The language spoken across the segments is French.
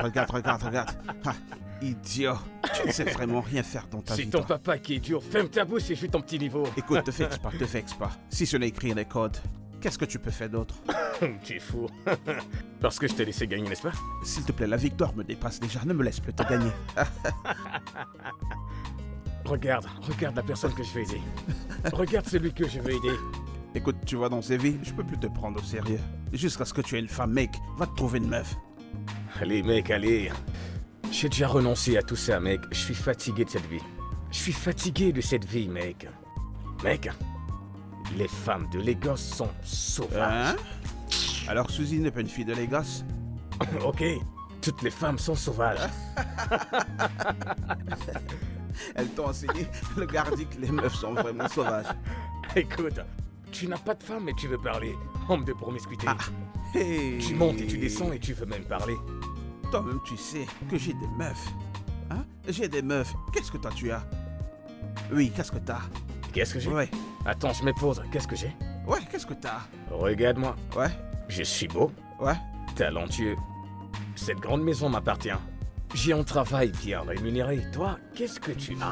regarde. Ah, idiot. Tu ne sais vraiment rien faire dans ta vie. C'est ton toi. papa qui est dur. Ferme ta bouche et je suis ton petit niveau. Écoute, te vexe pas. Si ce n'est écrire les codes, qu'est-ce que tu peux faire d'autre? Tu es fou. Parce que je t'ai laissé gagner, n'est-ce pas? S'il te plaît, la victoire me dépasse déjà. Ne me laisse plus te gagner. Regarde la personne que je vais aider. Regarde celui que je veux aider. Écoute, tu vois, dans ces vies, je peux plus te prendre au sérieux. Jusqu'à ce que tu aies une femme, mec. Va te trouver une meuf. Allez, mec, allez. J'ai déjà renoncé à tout ça, mec. Je suis fatigué de cette vie. Je suis fatigué de cette vie, mec. Mec, les femmes de Lagos sont sauvages. Hein? Alors Suzy n'est pas une fille de Lagos? Ok, toutes les femmes sont sauvages. Elles t'ont enseigné, le gars dit que les meufs sont vraiment sauvages. Écoute, tu n'as pas de femme et tu veux parler. Homme de promiscuité. Hey. Tu montes et tu descends et tu veux même parler. Toi-même, tu sais que j'ai des meufs. Hein? J'ai des meufs. Qu'est-ce que toi, tu as? Oui, qu'est-ce que t'as? Qu'est-ce que j'ai? Ouais. Attends, je me pose. Qu'est-ce que j'ai? Ouais, qu'est-ce que t'as? Regarde-moi. Ouais. Je suis beau, Ouais. talentueux. Cette grande maison m'appartient. J'ai un travail bien rémunéré. Toi, qu'est-ce que tu as?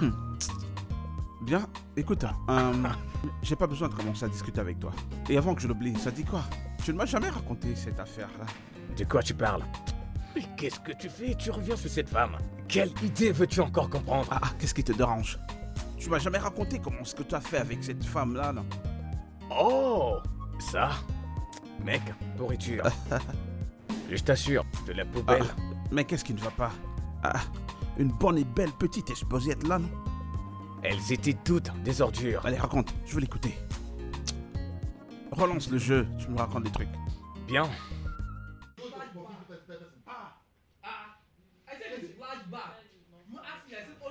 Bien, écoute, j'ai pas besoin de commencer à discuter avec toi. Et avant que je l'oublie, ça dit quoi? Tu ne m'as jamais raconté cette affaire-là. De quoi tu parles? Mais qu'est-ce que tu fais? Tu reviens sur cette femme. Quelle idée veux-tu encore comprendre? Qu'est-ce qui te dérange? Tu m'as jamais raconté comment ce que tu as fait avec cette femme-là, non? Oh, ça? Mec, pourriture. Je t'assure, de la poubelle. Mais qu'est-ce qui ne va pas? Une bonne et belle petite esposiette là, non? Elles étaient toutes des ordures. Allez, raconte, je veux l'écouter. Relance le jeu, tu me racontes des trucs. Bien.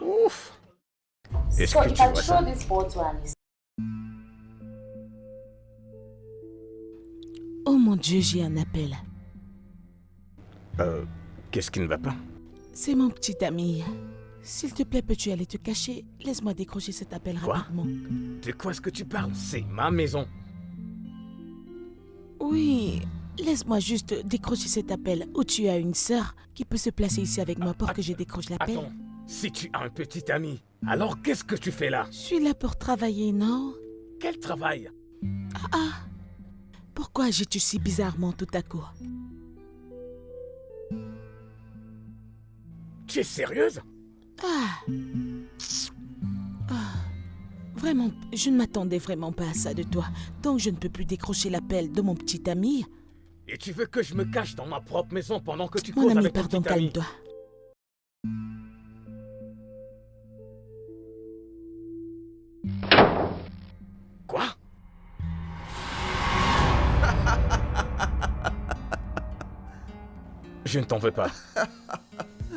Ouf. Est-ce So que you tu can vois show ça? this photo and this. Oh mon Dieu, j'ai un appel. Qu'est-ce qui ne va pas? C'est mon petit ami. S'il te plaît, peux-tu aller te cacher? Laisse-moi décrocher cet appel Quoi? rapidement. De quoi est-ce que tu parles? C'est ma maison. Oui, laisse-moi juste décrocher cet appel. Ou tu as une sœur qui peut se placer ici avec moi pour que je décroche l'appel? Attends, si tu as un petit ami, alors qu'est-ce que tu fais là? Je suis là pour travailler, non? Quel travail? Pourquoi agis-tu si bizarrement tout à coup? Tu es sérieuse? Vraiment, je ne m'attendais vraiment pas à ça de toi. Donc je ne peux plus décrocher l'appel de mon petit ami. Et tu veux que je me cache dans ma propre maison pendant que tu Mon causes ami, avec ton pardon, petit ami? calme-toi. Quoi? Je ne t'en veux pas.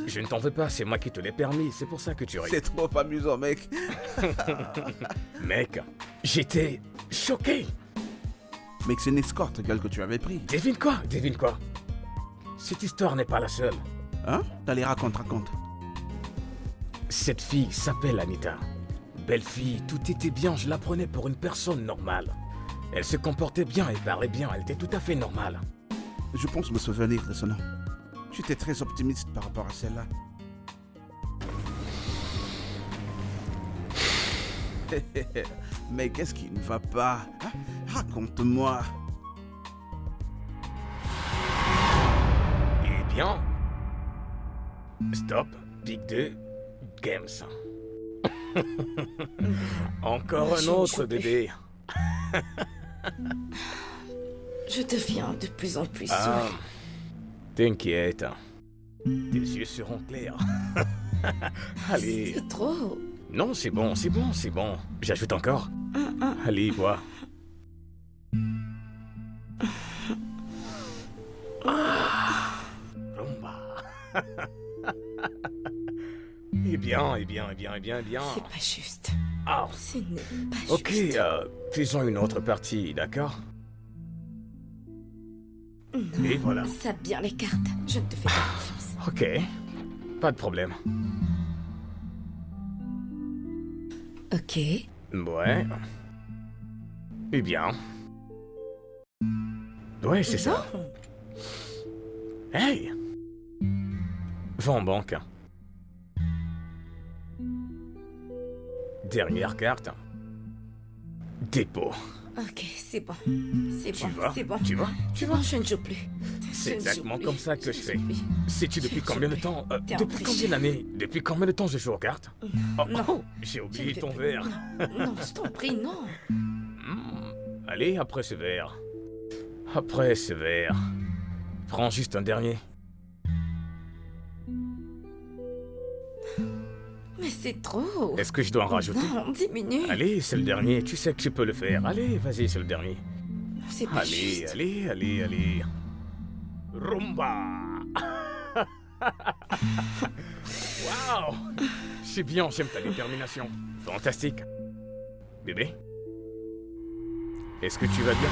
Je ne t'en veux pas, c'est moi qui te l'ai permis, c'est pour ça que tu ris. C'est trop amusant, mec. Mec, j'étais choqué. Mec, c'est une escorte, gueule, que tu avais pris. Devine quoi? Devine quoi? Cette histoire n'est pas la seule. Hein? Allez, raconte. Cette fille s'appelle Anita. Belle fille, tout était bien, je la prenais pour une personne normale. Elle se comportait bien et parlait bien, elle était tout à fait normale. Je pense me souvenir de ce nom. Tu étais très optimiste par rapport à celle-là. Mais qu'est-ce qui ne va pas? Hein? Raconte-moi. Eh bien... Stop, Big 2, Games. Encore un autre bébé. Je deviens de plus en plus Ah, saoule. t'inquiète. Tes yeux seront clairs. Allez. C'est trop. Non, c'est bon. J'ajoute encore. Allez, bois. Rumba. Eh bien. C'est pas juste. Ah, Ce n'est pas ok, juste. faisons une autre partie, d'accord? Non, Et voilà. ça bien les cartes. Je ne te fais pas confiance. Ok, pas de problème. Ok. Ouais. Eh bien. Ouais, c'est ça. Non. Hey! Va en banque. Dernière carte. Dépôt. Ok, c'est bon. C'est Tu bon, vois? c'est bon. Tu vois? C'est bon, je ne joue plus. C'est Je ne joue exactement plus. comme ça que je ne fais. joue plus. Sais-tu depuis Je combien de joue temps plus. T'es un depuis combien tricheur. d'années? Depuis combien de temps je joue aux cartes? Oh, Non. oh, j'ai Je oublié ne fais ton plus. verre. Non, je t'en prie, non. Allez, après ce verre. Après ce verre. Prends juste un dernier. Mais c'est trop. Est-ce que je dois en rajouter? Non, diminue. Allez, c'est le dernier. Tu sais que tu peux le faire. Allez, vas-y, c'est le dernier. C'est pas Allez, juste. allez. Rumba. Waouh. C'est bien, j'aime ta détermination. Fantastique. Bébé? Est-ce que tu vas bien?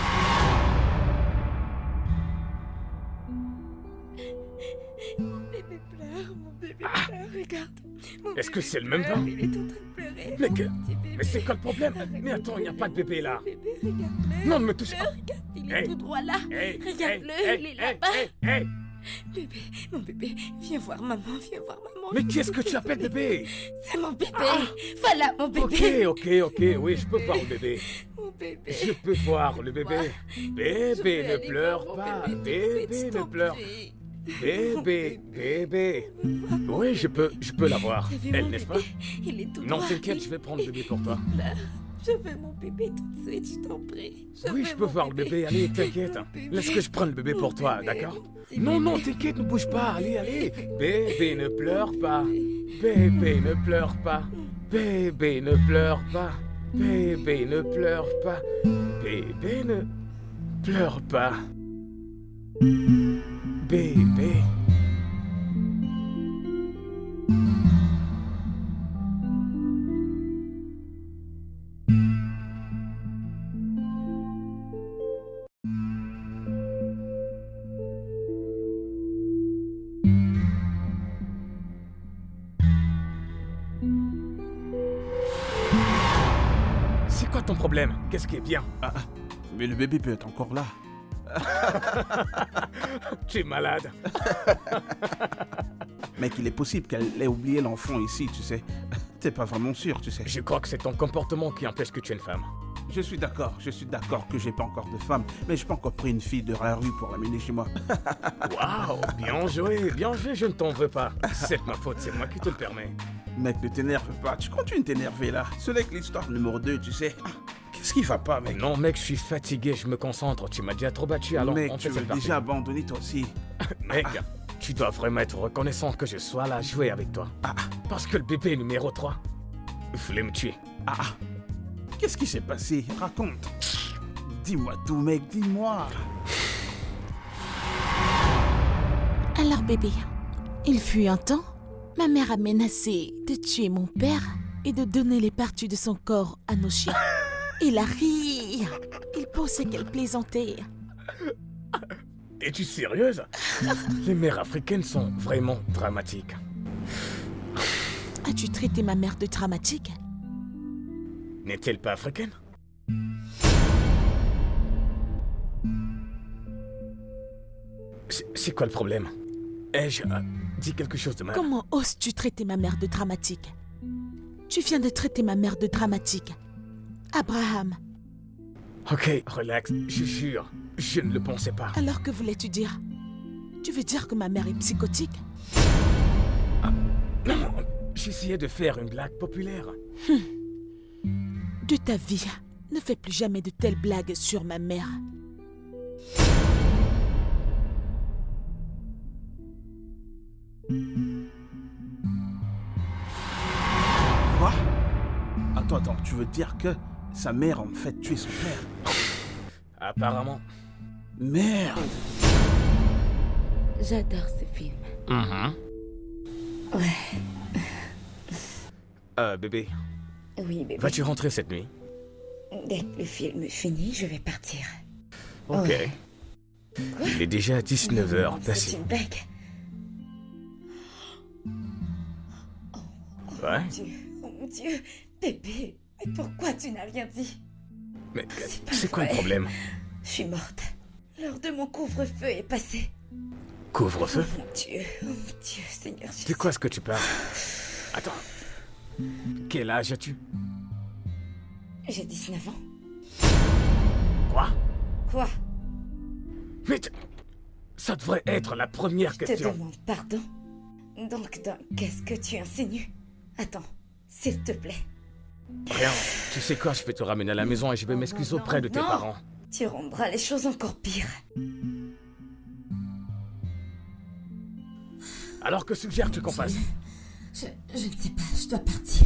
Bébé pleure, mon bébé pleure, regarde. Mon Est-ce que bébé c'est le même pleure, temps? Il est en train de pleurer. Mais mon que- petit bébé. Mais c'est quoi le problème? Arrête Mais attends, il n'y a pas de bébé là. Bébé, regarde-le. Non, ne me touche pas. Regarde, il est Hey. tout droit là. Hey, Regarde-le, hey, il est hey, là-bas. hey, hey. Bébé, mon bébé, viens voir maman, viens voir maman. Mais Je qu'est-ce suis que tu appelles désolée. bébé? C'est mon bébé. Voilà mon bébé. Ok, oui, je peux voir le bébé. Mon bébé. Je peux voir le bébé. Je Bébé, vais ne aller pleure voir mon pas. bébé tout de suite, Bébé, je ne t'en pleure. prie. Bébé. Oui, je peux la voir. T'as vu Elle, mon n'est-ce pas? bébé? Il est tout Non, droit. t'inquiète, je vais prendre le bébé pour toi. Il pleure. Je veux mon bébé tout de suite, je t'en prie. Oui, veux je peux mon voir le bébé. Allez, t'inquiète. Mon bébé. Laisse que je prenne le bébé pour Mon toi, bébé, d'accord? mon petit Non, bébé. non, t'inquiète, ne bouge pas. Allez. Bébé, ne pleure pas. Bébé, ne pleure pas. Bébé, ne pleure pas. Bébé, ne pleure pas. Bébé, ne pleure pas. Bébé. C'est quoi ton problème? Qu'est-ce qui est bien? Mais le bébé peut être encore là. Tu es malade. Mec, il est possible qu'elle ait oublié l'enfant ici, tu sais. T'es pas vraiment sûr, tu sais. Je crois que c'est ton comportement qui empêche que tu es une femme. Je suis d'accord que j'ai pas encore de femme, mais j'ai pas encore pris une fille de la rue pour l'amener chez moi. Waouh, bien joué, je ne t'en veux pas. C'est de ma faute, c'est moi qui te le permets. Mec, ne t'énerve pas, tu continues de t'énerver là. Ce n'est que l'histoire numéro 2, tu sais. Ah, qu'est-ce qui va pas, mec? Non mec, je suis fatigué, je me concentre, tu m'as déjà trop battu, alors Mec, on tu fait veux cette partie. déjà abandonner toi aussi. Mec, tu dois vraiment être reconnaissant que je sois là à jouer avec toi. Parce que le bébé numéro 3 voulait me tuer. Qu'est-ce qui s'est passé? Raconte. Dis-moi tout, mec, dis-moi. Alors bébé, il fut un temps, ma mère a menacé de tuer mon père et de donner les parties de son corps à nos chiens. Il a ri. Il pensait qu'elle plaisantait. Es-tu sérieuse? Les mères africaines sont vraiment dramatiques. As-tu traité ma mère de dramatique? N'est-elle pas africaine? C'est quoi le problème? Ai-je dit quelque chose de mal? Comment oses-tu traiter ma mère de dramatique? Tu viens de traiter ma mère de dramatique. Abraham, Ok, relax, je jure, je ne le pensais pas. alors que voulais-tu dire? Tu veux dire que ma mère est psychotique? Non, j'essayais de faire une blague populaire. De ta vie, ne fais plus jamais de telles blagues sur ma mère. Quoi? Attends, tu veux dire que sa mère a en fait tué son père? Apparemment. Merde! J'adore ce film. Ouais. Bébé, Oui, bébé. vas-tu rentrer cette nuit? Dès que le film est fini, je vais partir. Ok. Ouais. Il est déjà 19h, Non, t'as c'est si. une blague. Ouais? Oh mon Dieu, bébé, mais pourquoi tu n'as rien dit? Mais pas c'est quoi le vrai. problème? Je suis morte. L'heure de mon couvre-feu est passée. Couvre-feu? Oh mon Dieu, Seigneur Jésus. De quoi est-ce que tu parles? Attends. Quel âge as-tu? J'ai 19 ans. Quoi? Quoi? Mais ça devrait être la première Je te question. demande pardon. Donc, qu'est-ce que tu insinues? Attends, s'il te plaît. Rien. Tu sais quoi, je vais te ramener à la maison et je vais Non, m'excuser non, auprès de tes non. parents. Tu rendras les choses encore pires. Alors que suggères-tu qu'on fasse? Je ne sais pas, je dois partir.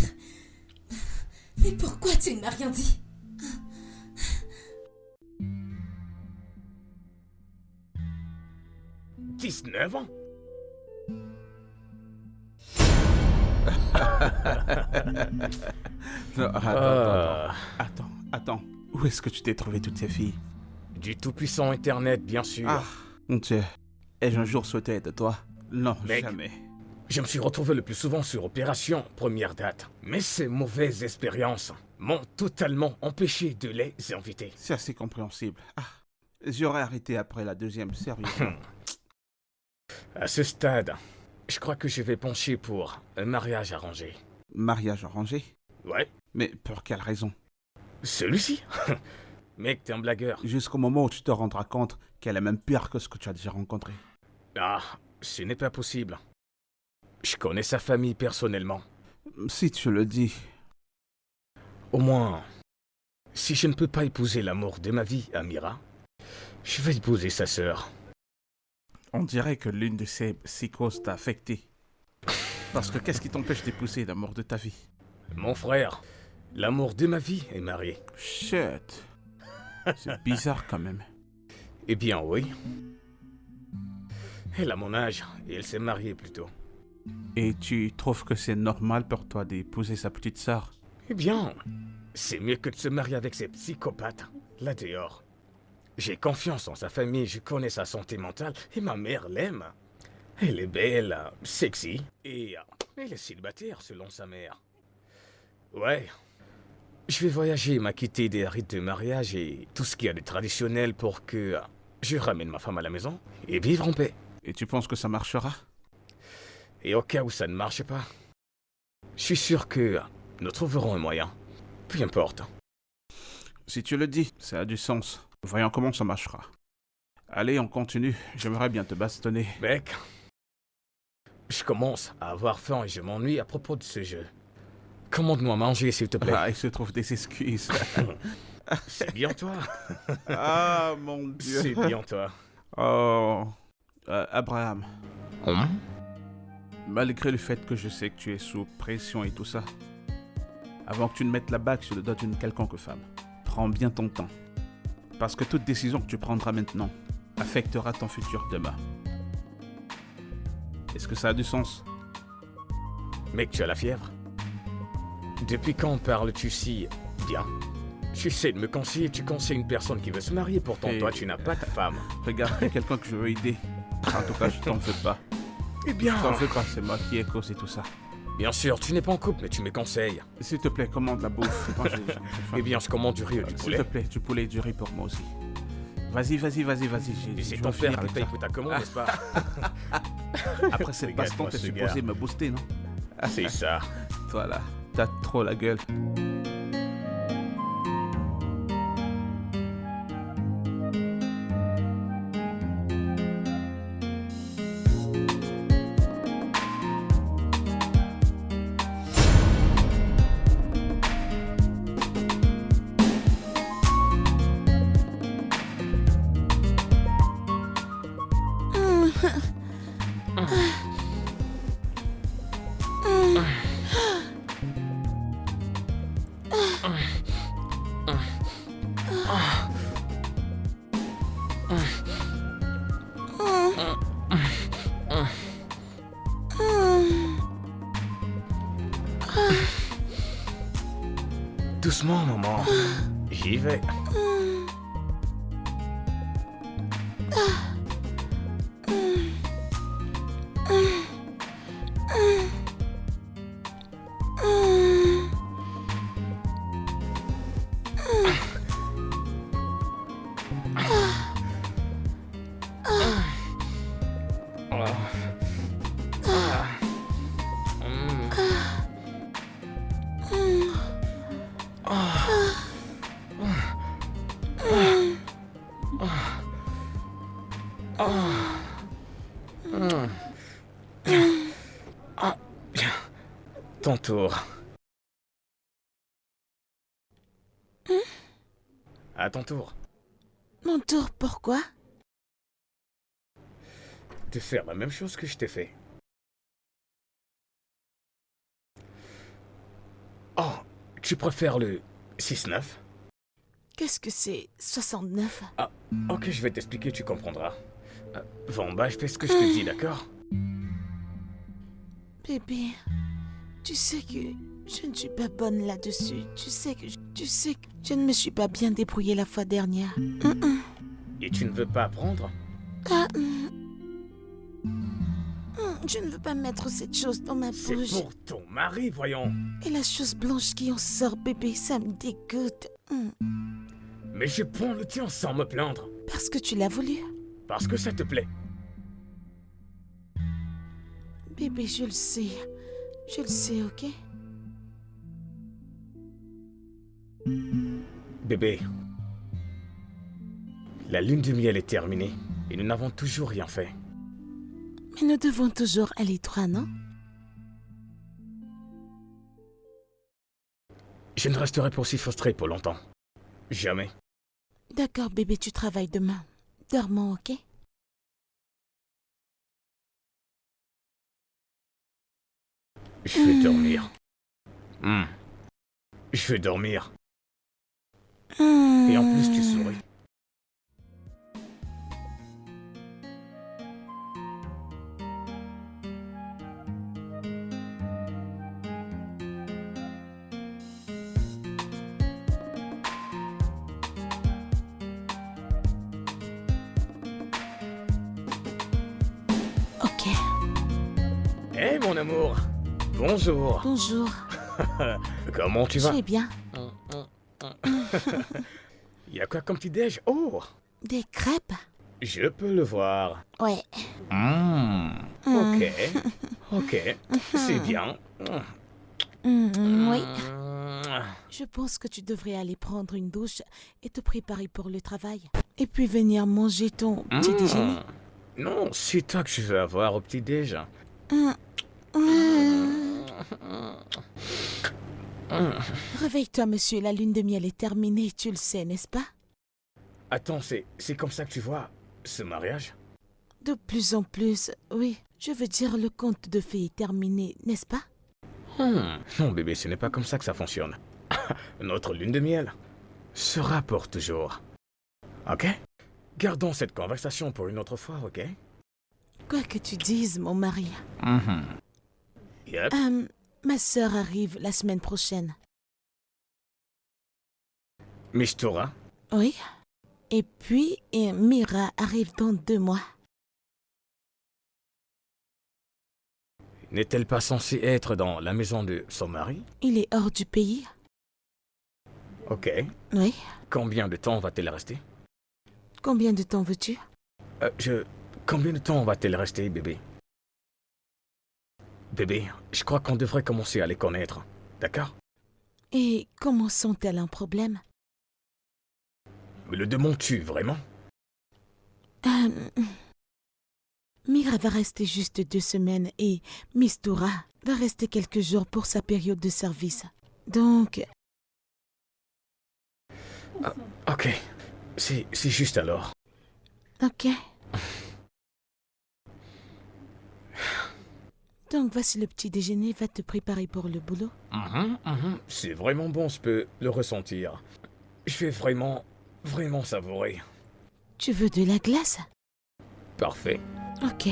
Mais pourquoi tu ne m'as rien dit? 19 ans? Non, attends. Où est-ce que tu t'es trouvé toutes ces filles? Du tout-puissant Internet, bien sûr. Ah, mon Dieu. Ai-je un jour sauté de toi? Non, Mec. jamais. Je me suis retrouvé le plus souvent sur Opération Première Date. Mais ces mauvaises expériences m'ont totalement empêché de les inviter. C'est assez compréhensible. Ah, j'aurais arrêté après la deuxième, sérieusement. À ce stade, je crois que je vais pencher pour un mariage arrangé. Mariage arrangé? Ouais, Mais pour quelle raison? celui-ci? Mec, t'es un blagueur. Jusqu'au moment où tu te rendras compte qu'elle est même pire que ce que tu as déjà rencontré. Ah, ce n'est pas possible. Je connais sa famille personnellement. Si tu le dis. Au moins, si je ne peux pas épouser l'amour de ma vie, Amira, je vais épouser sa sœur. On dirait que l'une de ces psychoses t'a affecté. Parce que qu'est-ce qui t'empêche d'épouser l'amour de ta vie? Mon frère, l'amour de ma vie est marié. Chut. C'est bizarre quand même. Eh bien oui. Elle a mon âge et elle s'est mariée plus tôt. Et tu trouves que c'est normal pour toi d'épouser sa petite sœur? Eh bien, c'est mieux que de se marier avec ces psychopathes, là dehors. J'ai confiance en sa famille, je connais sa santé mentale et ma mère l'aime. Elle est belle, sexy et elle est célibataire selon sa mère. Ouais. Je vais voyager, m'acquitter des rites de mariage et tout ce qu'il y a de traditionnel pour que je ramène ma femme à la maison et vivre en paix. Et tu penses que ça marchera? Et au cas où ça ne marche pas, je suis sûr que nous trouverons un moyen. Peu importe. Si tu le dis, ça a du sens. Voyons comment ça marchera. Allez, on continue. J'aimerais bien te bastonner. Mec, je commence à avoir faim et je m'ennuie à propos de ce jeu. Commande-moi à manger, s'il te plaît. Ah, il se trouve des excuses. C'est bien toi. Ah, mon Dieu. C'est bien toi. Oh. Abraham, Hum? malgré le fait que je sais que tu es sous pression et tout ça, avant que tu ne mettes la bague sur le dos d'une quelconque femme, prends bien ton temps. Parce que toute décision que tu prendras maintenant affectera ton futur demain. Est-ce que ça a du sens? Mec, tu as la fièvre? Depuis quand parles-tu si bien? Tu sais de me conseiller, tu conseilles une personne qui veut se marier, pourtant Et- toi tu n'as pas de femme. Regarde, il y a quelqu'un que je veux aider. En tout cas, je t'en veux pas. Eh bien, Je t'en veux pas, c'est moi qui ai causé tout ça. bien sûr, tu n'es pas en couple, mais tu me conseilles. S'il te plaît, commande la bouffe. Moi, j'ai faim. Eh bien, je commande du riz et du S'il poulet. te plaît, du poulet et du riz pour moi aussi. Vas-y. Et Je c'est dois ton finir père qui avec paye ça. pour ta commande, n'est-ce pas? Après cette baston, Regarde-moi t'es ce supposé gars. me booster, non? C'est ça. Voilà, t'as trop la gueule. Doucement, maman. J'y vais. Ton tour. À ton tour. Mon tour, pourquoi? De faire la même chose que je t'ai fait. Oh, tu préfères le 6-9? Qu'est-ce que c'est 69? Ah, ok, je vais t'expliquer, tu comprendras. Va en bas, je fais ce que je te dis, d'accord? Bébé, tu sais que je ne suis pas bonne là-dessus. Tu sais que je ne me suis pas bien débrouillée la fois dernière. Et tu ne veux pas apprendre? Ah, je ne veux pas mettre cette chose dans ma C'est bouche. pour ton mari, voyons. Et la chose blanche qui en sort, bébé, ça me dégoûte. Mais je prends le tien sans me plaindre. Parce que tu l'as voulu. Parce que ça te plaît. Bébé, je le sais. Je le sais, ok? Bébé, la lune de miel est terminée et nous n'avons toujours rien fait. Mais nous devons toujours aller trois, non? Je ne resterai pas aussi frustré pour longtemps. Jamais. D'accord, bébé, tu travailles demain. Dormons, ok? Je vais dormir. Je vais dormir. Et en plus, tu souris. Ok. Hé, mon amour. Bonjour. Bonjour. Comment tu Je vas? vais bien. Y a quoi comme petit déj? Oh, Des crêpes? je peux le voir. Ouais. Ok. Ok. C'est bien. Oui. Je pense que tu devrais aller prendre une douche et te préparer pour le travail. Et puis venir manger ton petit déjeuner. Non, c'est toi que je veux avoir au petit déj. Réveille-toi, monsieur. La lune de miel est terminée, tu le sais, n'est-ce pas? Attends, c'est comme ça que tu vois ce mariage? De plus en plus, oui. Je veux dire, le conte de fées est terminé, n'est-ce pas? Non, bébé, ce n'est pas comme ça que ça fonctionne. Notre lune de miel sera pour toujours. Ok? Gardons cette conversation pour une autre fois, ok? Quoi que tu dises, mon mari. Yep. Ma sœur arrive la semaine prochaine. Mistura? Oui. Et puis, Mira arrive dans 2 mois. N'est-elle pas censée être dans la maison de son mari? Il est hors du pays. Ok. Oui. Combien de temps va-t-elle rester? Combien de temps veux-tu? Combien de temps va-t-elle rester, bébé? Bébé, je crois qu'on devrait commencer à les connaître. D'accord? Et comment sont-elles un problème? Me le demandes-tu vraiment? Mira va rester juste 2 semaines et Mistura va rester quelques jours pour sa période de service. Donc, Ok. C'est juste alors. ok. Donc voici le petit déjeuner, va te préparer pour le boulot. C'est vraiment bon, je peux le ressentir. Je vais vraiment savourer. Tu veux de la glace? Parfait. Ok.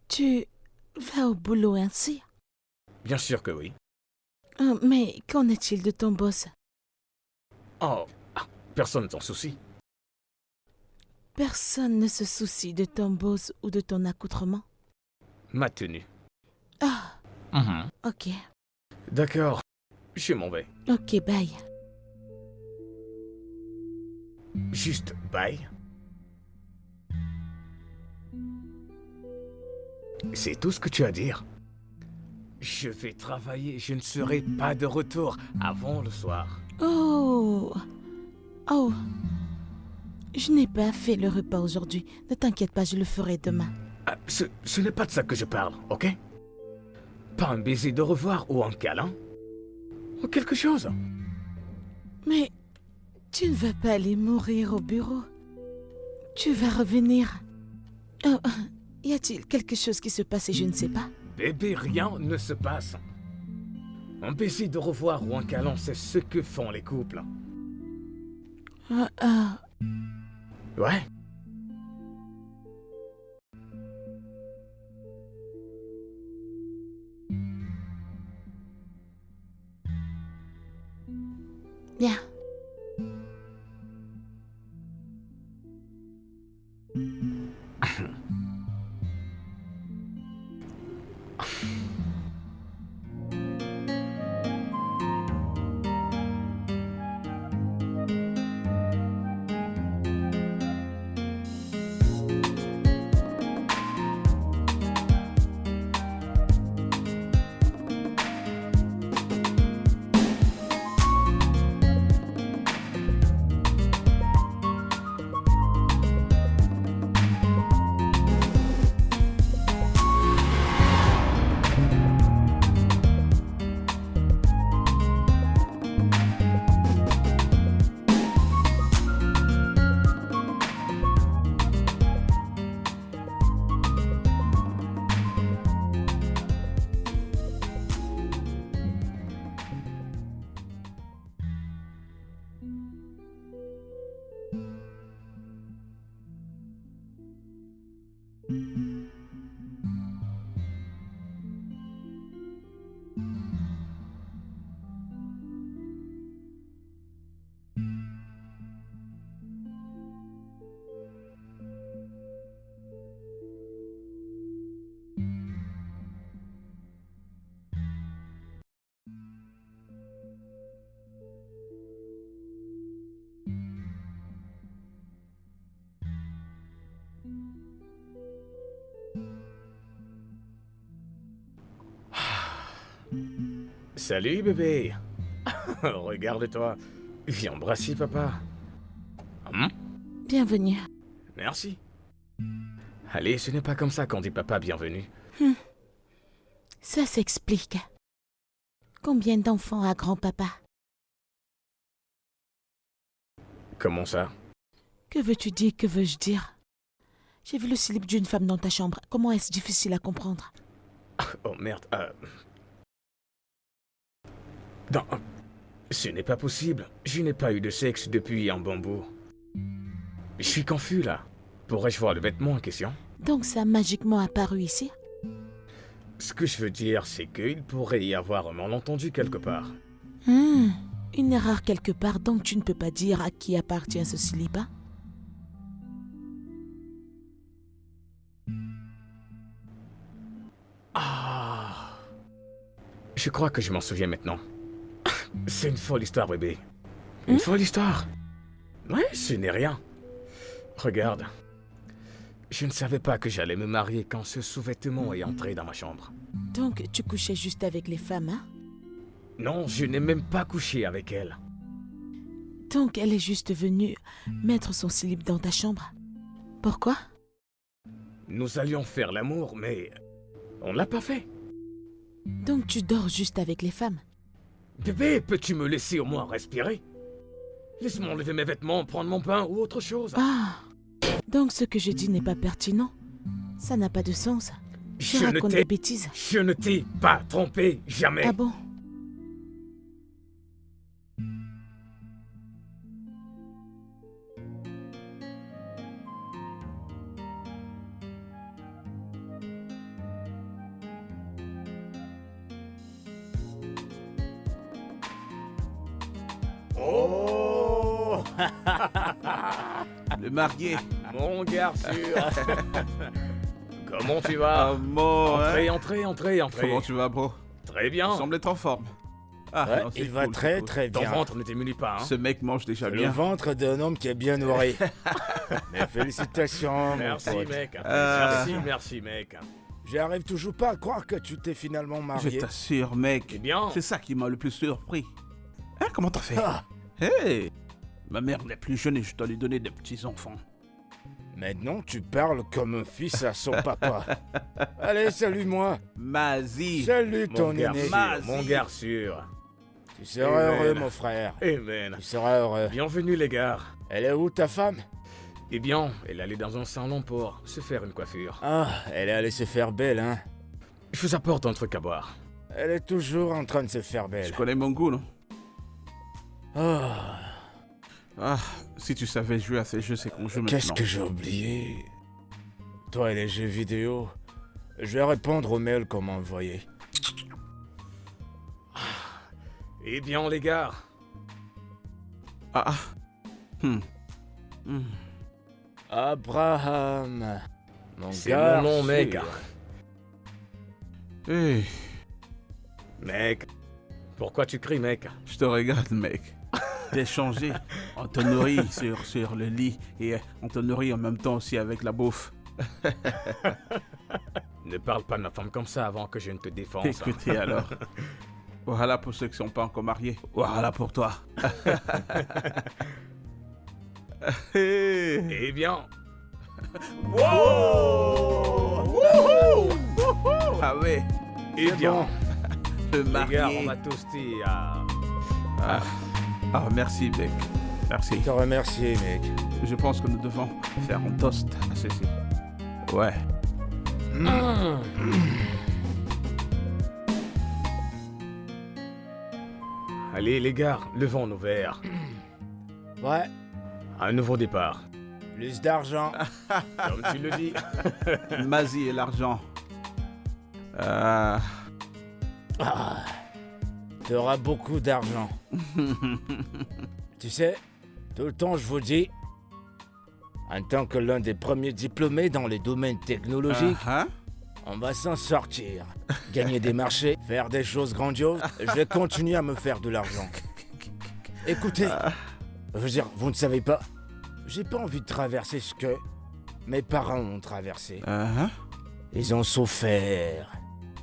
Tu vas au boulot ainsi? Bien sûr que oui. Mais qu'en est-il de ton boss? Oh, personne ne s'en soucie. Personne ne se soucie de ton boss ou de ton accoutrement? Ma tenue. Ah, Ok. D'accord, je m'en vais. Ok, bye. Juste bye. C'est tout ce que tu as à dire. Je vais travailler, je ne serai pas de retour avant le soir. Oh. Oh. Je n'ai pas fait le repas aujourd'hui. Ne t'inquiète pas, je le ferai demain. Ah, ce n'est pas de ça que je parle, ok? Pas un baiser de revoir ou un câlin? Ou quelque chose. Mais tu ne vas pas aller mourir au bureau. Tu vas revenir. Oh, y a-t-il quelque chose qui se passe et je ne sais pas? Bébé, rien ne se passe. Un baiser de revoir ou un câlin, c'est ce que font les couples. Ouais. Bien. Salut bébé. Regarde-toi. Viens embrasser papa. Bienvenue. Merci. Allez, ce n'est pas comme ça qu'on dit papa bienvenue. Ça s'explique. Combien d'enfants a grand-papa? Comment ça? Que veux-tu dire, que veux-je dire? J'ai vu le slip d'une femme dans ta chambre. Comment est-ce difficile à comprendre? Oh merde. Non, ce n'est pas possible. Je n'ai pas eu de sexe depuis un bon bout. Je suis confus là. Pourrais-je voir le vêtement en question? Donc ça a magiquement apparu ici? Ce que je veux dire, c'est qu'il pourrait y avoir un malentendu quelque part. Une erreur quelque part, donc tu ne peux pas dire à qui appartient ce slip, hein? Je crois que je m'en souviens maintenant. C'est une folle histoire, bébé. Une folle histoire. Ouais, ce n'est rien. Regarde. Je ne savais pas que j'allais me marier quand ce sous-vêtement est entré dans ma chambre. Donc tu couchais juste avec les femmes, hein? Non, je n'ai même pas couché avec elle. Donc elle est juste venue mettre son slip dans ta chambre. Pourquoi? Nous allions faire l'amour, mais on ne l'a pas fait. Donc tu dors juste avec les femmes? Bébé, peux-tu me laisser au moins respirer? Laisse-moi enlever mes vêtements, prendre mon pain ou autre chose. Ah! Donc ce que je dis n'est pas pertinent? Ça n'a pas de sens. Je Je ne raconte t'ai- des bêtises. Je ne t'ai pas trompé, jamais. Ah bon? Oh, Le marié. mon gars sûr. Comment tu vas? Mo, hein? Entrez. Comment tu vas, bro? Très bien. Tu sembles être en forme. Ah, Ouais, non, c'est il va cool, très c'est cool. très Ton bien. ventre ne diminue pas, hein? Ce mec mange déjà Le bien. ventre d'un homme qui est bien nourri. Mais félicitations, mon Merci, pote. mec. Ah. Merci, mec. J'arrive toujours pas à croire que tu t'es finalement Je marié. t'assure, mec. Eh bien, C'est ça qui m'a le plus surpris. Hein, comment t'as fait? Ah, Hey! Ma mère n'est plus jeune et je dois lui donner des petits-enfants. maintenant tu parles comme un fils à son papa. Allez, salue-moi. Mazie! Salut mon ton gars aîné. sûr, Vas-y. mon gars sûr. Tu seras Amen. heureux, mon frère. Amen. Tu seras heureux. Bienvenue, les gars. Elle est où ta femme? Eh bien, elle allait dans un salon pour se faire une coiffure. Ah, elle est allée se faire belle, hein. Je vous apporte un truc à boire. Elle est toujours en train de se faire Tu belle. connais mon goût, non? Ah, Ah, si tu savais jouer à ces jeux, c'est qu'on joue maintenant. qu'est-ce que j'ai oublié? Toi et les jeux vidéo. Je vais répondre aux mails qu'on m'a envoyés. Eh bien, les gars, Ah, ah. Hmm. Hmm. Abraham. Mon c'est gars mon nom, mec. sûr. Hey, Mec, pourquoi tu cries, mec? je te regarde, mec. T'es changé. On te nourrit sur le lit et on te nourrit en même temps aussi avec la bouffe. Ne parle pas de ma femme comme ça avant que je ne te défonce. Écoutez alors. Voilà pour ceux qui sont pas encore mariés. Voilà pour toi. Hey. Eh bien, Ah ouais, eh bien, le les gars, on marié. va toaster à... Ah, merci, mec. Merci. Je te remercie, mec. Je pense que nous devons faire un toast à ceci. Ouais. Allez, les gars, levons nos verres. Ouais, Un nouveau départ. plus d'argent. Comme tu le dis. Mazie et l'argent. Ah, Ah, tu auras beaucoup d'argent. Tu sais, tout le temps je vous dis, en tant que l'un des premiers diplômés dans les domaines technologiques, hein? on va s'en sortir. Gagner des marchés, faire des choses grandioses, je vais continuer à me faire de l'argent. Écoutez, je veux dire, vous ne savez pas, j'ai pas envie de traverser ce que mes parents ont traversé. Hein? Ils ont souffert.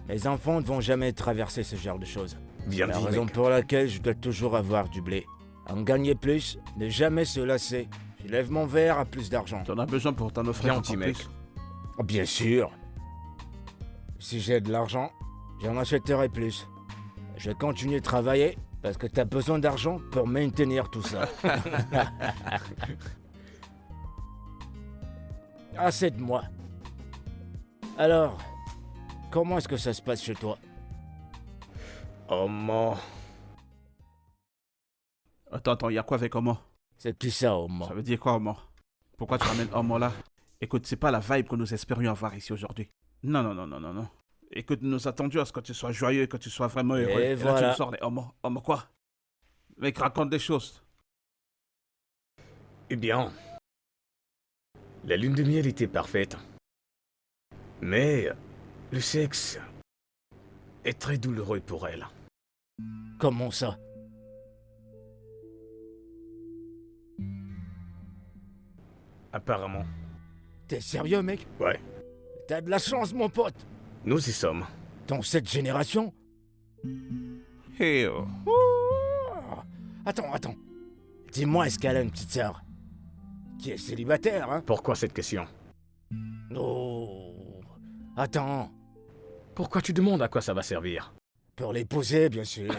Mes enfants ne vont jamais traverser ce genre de choses. Bien La dit, raison mec. pour laquelle je dois toujours avoir du blé. En gagner plus, ne jamais se lasser. Je lève mon verre à plus d'argent. T'en as besoin pour t'en offrir Bien encore dit, mec. plus. Oh, bien sûr. Si j'ai de l'argent, j'en achèterai plus. Je vais continuer de travailler parce que t'as besoin d'argent pour maintenir tout ça. Assez de moi. Alors, comment est-ce que ça se passe chez toi? Oh, mon... Attends, y a quoi avec Homo? C'est qui ça, au moins? Ça veut dire quoi, Homo? Pourquoi tu ramènes Homo là? Écoute, c'est pas la vibe que nous espérions avoir ici aujourd'hui. Non. Écoute, nous attendions à ce que tu sois joyeux, que tu sois vraiment heureux. Et Et là, tu voilà. nous sors des Homo. Homo quoi? Mec, raconte des choses. Eh bien, la lune de miel était parfaite. Mais le sexe est très douloureux pour elle. Comment ça? Apparemment. T'es sérieux, mec? Ouais, T'as de la chance, mon pote. nous y sommes. Dans cette génération? Hey, oh. Oh. Attends. Dis-moi, est-ce qu'elle a une petite sœur? Qui est célibataire, hein? Pourquoi cette question? Oh. Attends. Pourquoi tu demandes à quoi ça va servir? Pour l'épouser, bien sûr.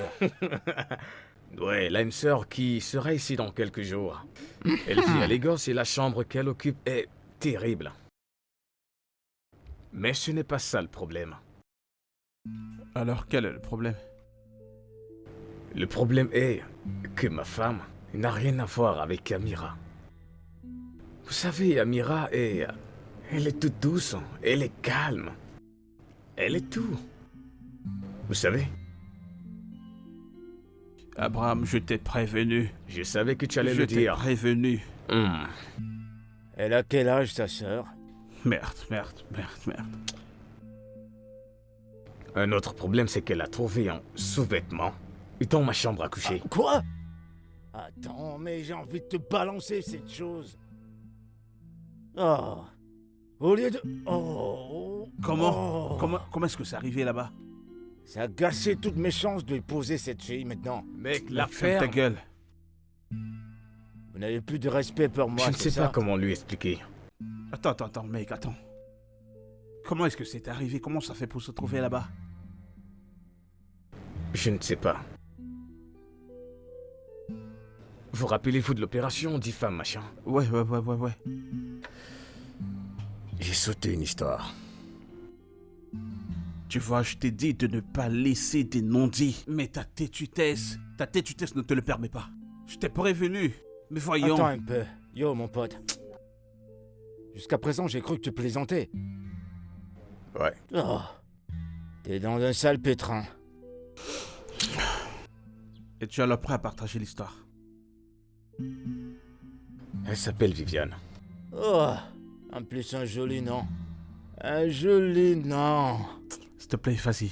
Ouais, elle a une sœur qui sera ici dans quelques jours. Elle vit à Lagos et la chambre qu'elle occupe est terrible. Mais ce n'est pas ça le problème. Alors, quel est le problème? Le problème est que ma femme n'a rien à voir avec Amira. Vous savez, Amira est... Elle est toute douce, elle est calme. Elle est tout. Vous savez, Abraham, je t'ai prévenu. je savais que tu allais Je le t'ai dire. prévenu. Hmm. Elle a quel âge, ta sœur? Merde. Un autre problème, c'est qu'elle a trouvé un sous-vêtement dans ma chambre à coucher. Quoi? Attends, mais j'ai envie de te balancer cette chose. Oh. Au lieu de... Oh. Comment Oh. Comment est-ce que c'est arrivé là-bas? Ça a gâché toutes mes chances de épouser cette fille maintenant. Mec, Ferme l'affaire... ta gueule. Vous n'avez plus de respect pour moi, Je ne c'est sais ça? pas comment lui expliquer. Attends, mec, attends. Comment est-ce que c'est arrivé? Comment ça fait pour se trouver là-bas? Je ne sais pas. Vous rappelez-vous de l'opération 10 femmes, machin? Ouais. J'ai sauté une histoire. Tu vois, je t'ai dit de ne pas laisser des non-dits. Mais ta têtutesse ne te le permet pas. Je t'ai prévenu. Mais voyons... Attends un peu. Yo, mon pote. Jusqu'à présent, j'ai cru que tu plaisantais. Ouais. Oh. T'es dans un sale pétrin. Et tu as l'air prêt à partager l'histoire. Elle s'appelle Viviane. Oh. En plus, un joli nom. Un joli nom. S'il te plaît, vas-y.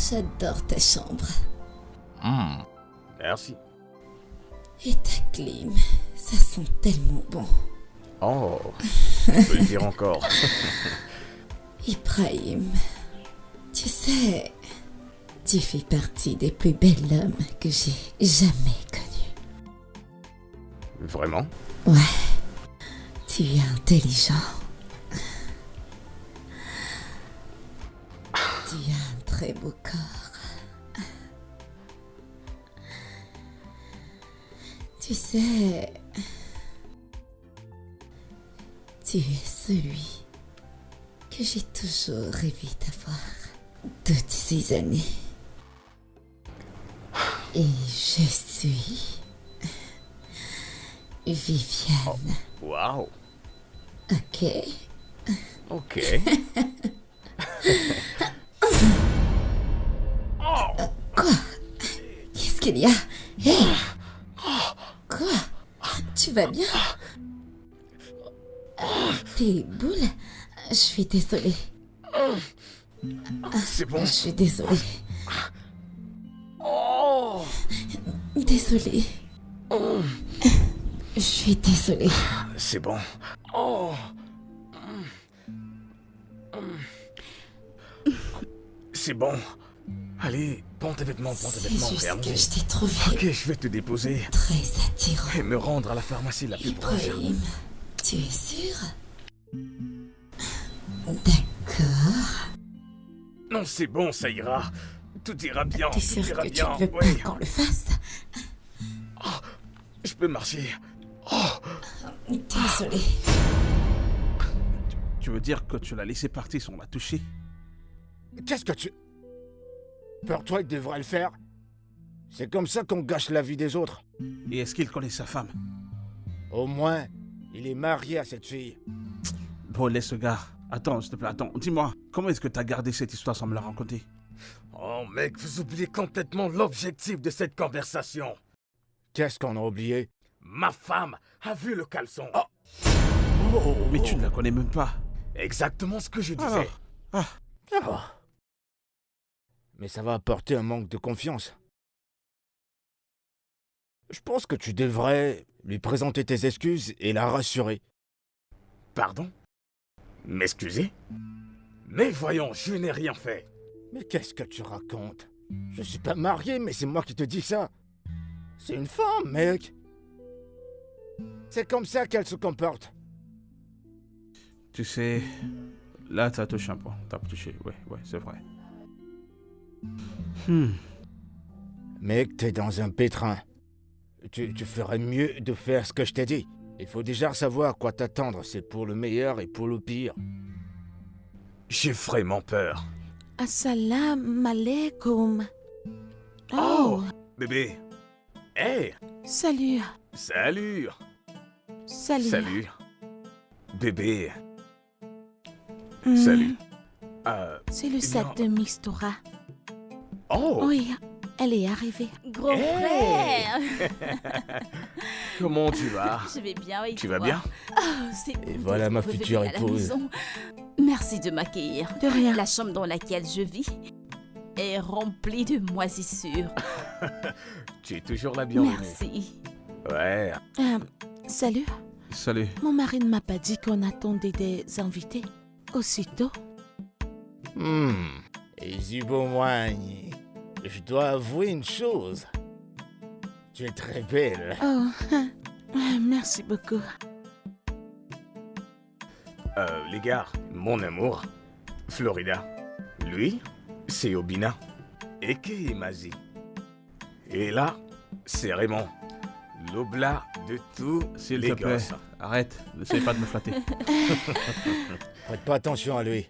J'adore ta chambre. Merci. Et ta clim. Ça sent tellement bon. Oh, je peux le dire encore. Ibrahim, tu sais, tu fais partie des plus belles hommes que j'ai jamais connus. Vraiment? Ouais, tu es intelligent. Tu as un très beau corps. Tu sais, tu es celui que j'ai toujours rêvé d'avoir toutes ces années. Et je suis Viviane. Waouh. Ok. Ok. Quoi? Qu'est-ce qu'il y a? Hey! Quoi? Tu vas bien? Tes boules? Je suis désolée. C'est bon. Je suis désolée. Oh. Désolée. Je suis désolée. C'est bon. Oh. C'est bon. Allez, prends tes vêtements, C'est et juste allons-y. que je t'ai trouvé Ok, je vais te déposer très attirant. et me rendre à la pharmacie la plus proche. Ibrahim, tu es sûr? D'accord. Non, c'est bon, ça ira. Tout ira bien, T'es tout sûr ira que tu bien. ne veux pas Oui. qu'on le fasse? Je peux marcher. Désolée. Tu veux dire que tu l'as laissé partir sans la toucher? Qu'est-ce que tu... Pour toi, il devrait le faire. C'est comme ça qu'on gâche la vie des autres. Et est-ce qu'il connaît sa femme? Au moins, il est marié à cette fille. Bon, laisse ce gars. Attends, s'il te plaît, dis-moi, comment est-ce que t'as gardé cette histoire sans me la raconter? Oh mec, vous oubliez complètement l'objectif de cette conversation. Qu'est-ce qu'on a oublié? Ma femme a vu le caleçon. Mais tu ne la connais même pas. Exactement ce que je disais. Oh. Mais ça va apporter un manque de confiance. Je pense que tu devrais lui présenter tes excuses et la rassurer. Pardon? M'excuser? Mais voyons, je n'ai rien fait. Mais qu'est-ce que tu racontes? Je suis pas marié, mais c'est moi qui te dis ça. C'est une femme, mec. C'est comme ça qu'elle se comporte. Tu sais, là, t'as touché un point. T'as touché, ouais, c'est vrai. Mec, t'es dans un pétrin. Tu ferais mieux de faire ce que je t'ai dit. Il faut déjà savoir à quoi t'attendre. C'est pour le meilleur et pour le pire. J'ai vraiment peur. Assalamu alaikum. Oh, bébé. Hey, Salut. salut. Salut. Salut. Bébé, Hmm, salut. C'est le Eh sac bien- de Mistura. Oh, Oui, elle est arrivée. Gros Hey. frère. Comment tu vas? Je vais bien et Tu toi? vas bien? Oh, c'est Et bon voilà d'être ma revenu future à la épouse. maison. Merci de m'accueillir. De rien. La chambre dans laquelle je vis. Est remplie de moisissures. Tu es toujours la bienvenue. Merci. Ouais. Salut. Salut. Mon mari ne m'a pas dit qu'on attendait des invités. Aussitôt. Izubomoigny, je dois avouer une chose. Tu es très belle. Oh, merci beaucoup. Les gars, mon amour, Florida. Lui, c'est Obina. Et qui est Mazie. Et là, c'est Raymond. L'oblat de tous S'il les te plaît, gosses. arrête. N'essaye pas de me flatter. Prête pas attention à lui.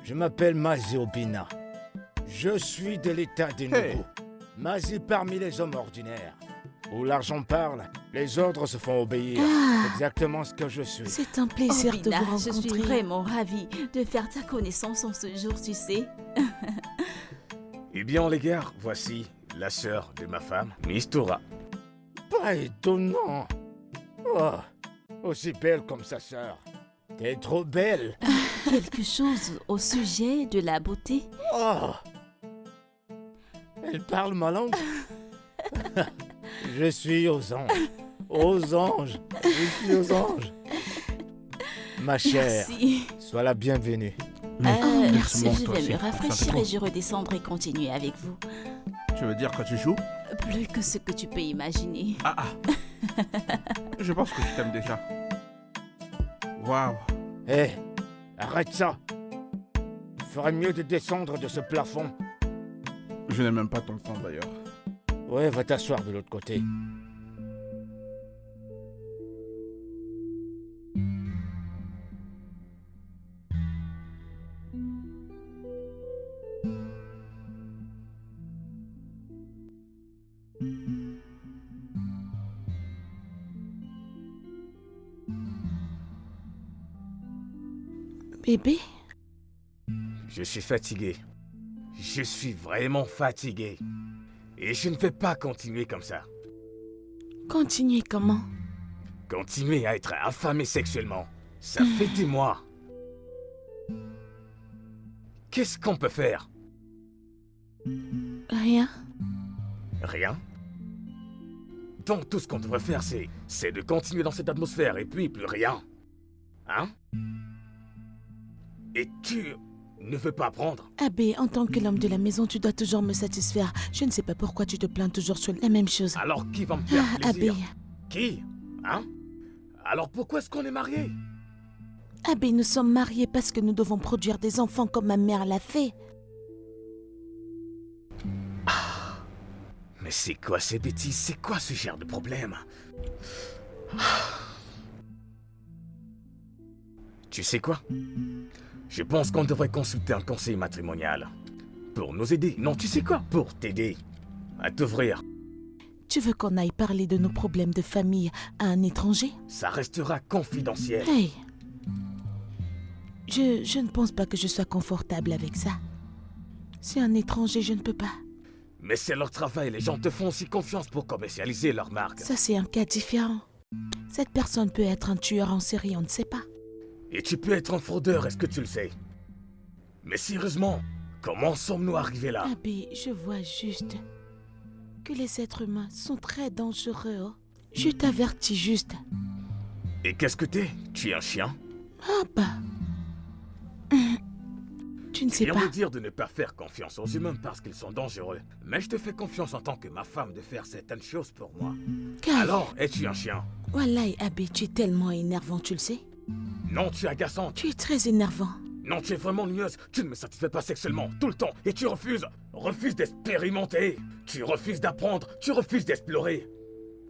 Je m'appelle Mazie Obina. Je suis de l'état des Hey. Nubu. Mazie parmi les hommes ordinaires. Où l'argent parle, les ordres se font obéir. C'est exactement ce que je suis. C'est un plaisir de Obina, vous je rencontrer. suis vraiment ravie de faire ta connaissance en ce jour, tu sais. Eh bien, les gars, voici la sœur de ma femme, Mistura. Pas étonnant. Oh, aussi belle comme sa sœur. T'es trop belle. Quelque chose au sujet de la beauté. Oh. Elle parle ma langue. Je suis aux anges. Aux anges. Je suis aux anges. Ma chère, Merci. sois la bienvenue. Merci. Bon, Je toi vais aussi, me ça fait rafraîchir trop. et je redescendrai et continuer avec vous. Tu veux dire que tu joues? Plus que ce que tu peux imaginer. Ah Je pense que je t'aime déjà. Waouh. Hé, arrête ça. Il ferait mieux de descendre de ce plafond. Je n'ai même pas ton temps d'ailleurs. Ouais, va t'asseoir de l'autre côté. Bébé, Je suis fatigué. Je suis vraiment fatigué. Et je ne vais pas continuer comme ça. continuez comment? Continuer à être affamé sexuellement, ça fait des mois. Qu'est-ce qu'on peut faire? Rien. Rien. Donc tout ce qu'on devrait faire, c'est de continuer dans cette atmosphère et puis plus rien. Hein? Et tu ne veux pas apprendre? Abbé, en tant que l'homme de la maison, tu dois toujours me satisfaire. Je ne sais pas pourquoi tu te plains toujours sur la même chose. Alors qui va me faire Abbé, plaisir? Qui? Hein? Alors pourquoi est-ce qu'on est mariés? Abbé, nous sommes mariés parce que nous devons produire des enfants comme ma mère l'a fait. Mais c'est quoi ces bêtises? C'est quoi ce genre de problème? Tu sais quoi? Je pense qu'on devrait consulter un conseil matrimonial. Pour nous aider. Non, tu sais quoi? Pour t'aider. À t'ouvrir. Tu veux qu'on aille parler de nos problèmes de famille à un étranger? Ça restera confidentiel. Hey! Je ne pense pas que je sois confortable avec ça. C'est un étranger, je ne peux pas. Mais c'est leur travail. Les gens te font aussi confiance pour commercialiser leur marque. Ça, c'est un cas différent. Cette personne peut être un tueur en série, on ne sait pas. Et tu peux être un fraudeur, est-ce que tu le sais? Mais sérieusement, comment sommes-nous arrivés là? Abbé, je vois juste que les êtres humains sont très dangereux. Oh. Je t'avertis juste. Et qu'est-ce que t'es? Tu es un chien? Ah bah. Tu ne sais Viens pas. me dire de ne pas faire confiance aux humains parce qu'ils sont dangereux. Mais je te fais confiance en tant que ma femme de faire certaines choses pour moi. Kai, Alors, es-tu un chien? Wallahi, Abbé, tu es tellement énervant, tu le sais. Non, tu es agaçante. Tu es très énervant. Non, tu es vraiment nieuse. Tu ne me satisfais pas sexuellement, tout le temps. Et tu refuses. Refuses d'expérimenter. Tu refuses d'apprendre. Tu refuses d'explorer.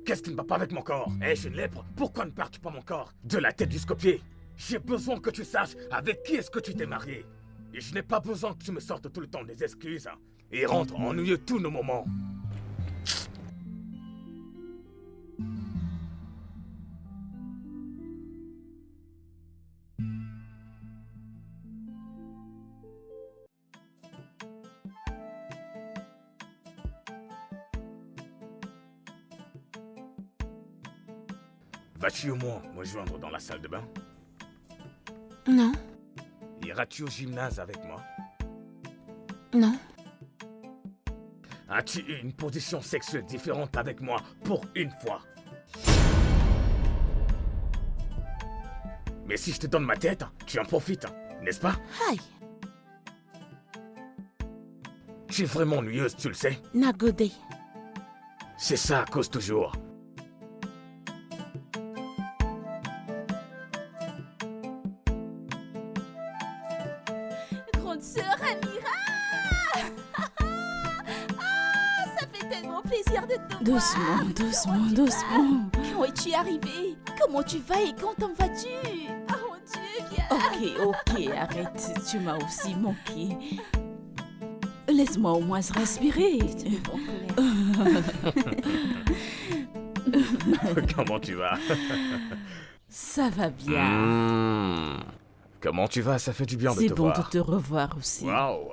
Qu'est-ce qui ne va pas avec mon corps? Ai-je une lèpre? Pourquoi ne pars-tu pas mon corps? De la tête jusqu'aux pieds. J'ai besoin que tu saches avec qui est-ce que tu t'es marié. Et je n'ai pas besoin que tu me sortes tout le temps des excuses. Et rendre ennuyeux tous nos moments. Vas-tu au moins me joindre dans la salle de bain? Non, Iras-tu au gymnase avec moi? non, As-tu eu une position sexuelle différente avec moi pour une fois? Mais si je te donne ma tête, tu en profites, n'est-ce pas? Aïe, Tu es vraiment ennuyeuse, tu le sais. Nagodé. C'est ça, cause toujours. Grande sœur Amira. Ça fait tellement plaisir de te Doucement, doucement, doucement. Comment es-tu arrivée? Comment tu vas et quand en vas-tu? Oh mon Dieu, viens. Ok, arrête, tu m'as aussi manqué. Laisse-moi au moins respirer. Comment tu vas? Ça va bien. Comment tu vas? Ça fait du bien de C'est te bon voir. de te revoir aussi. Waouh.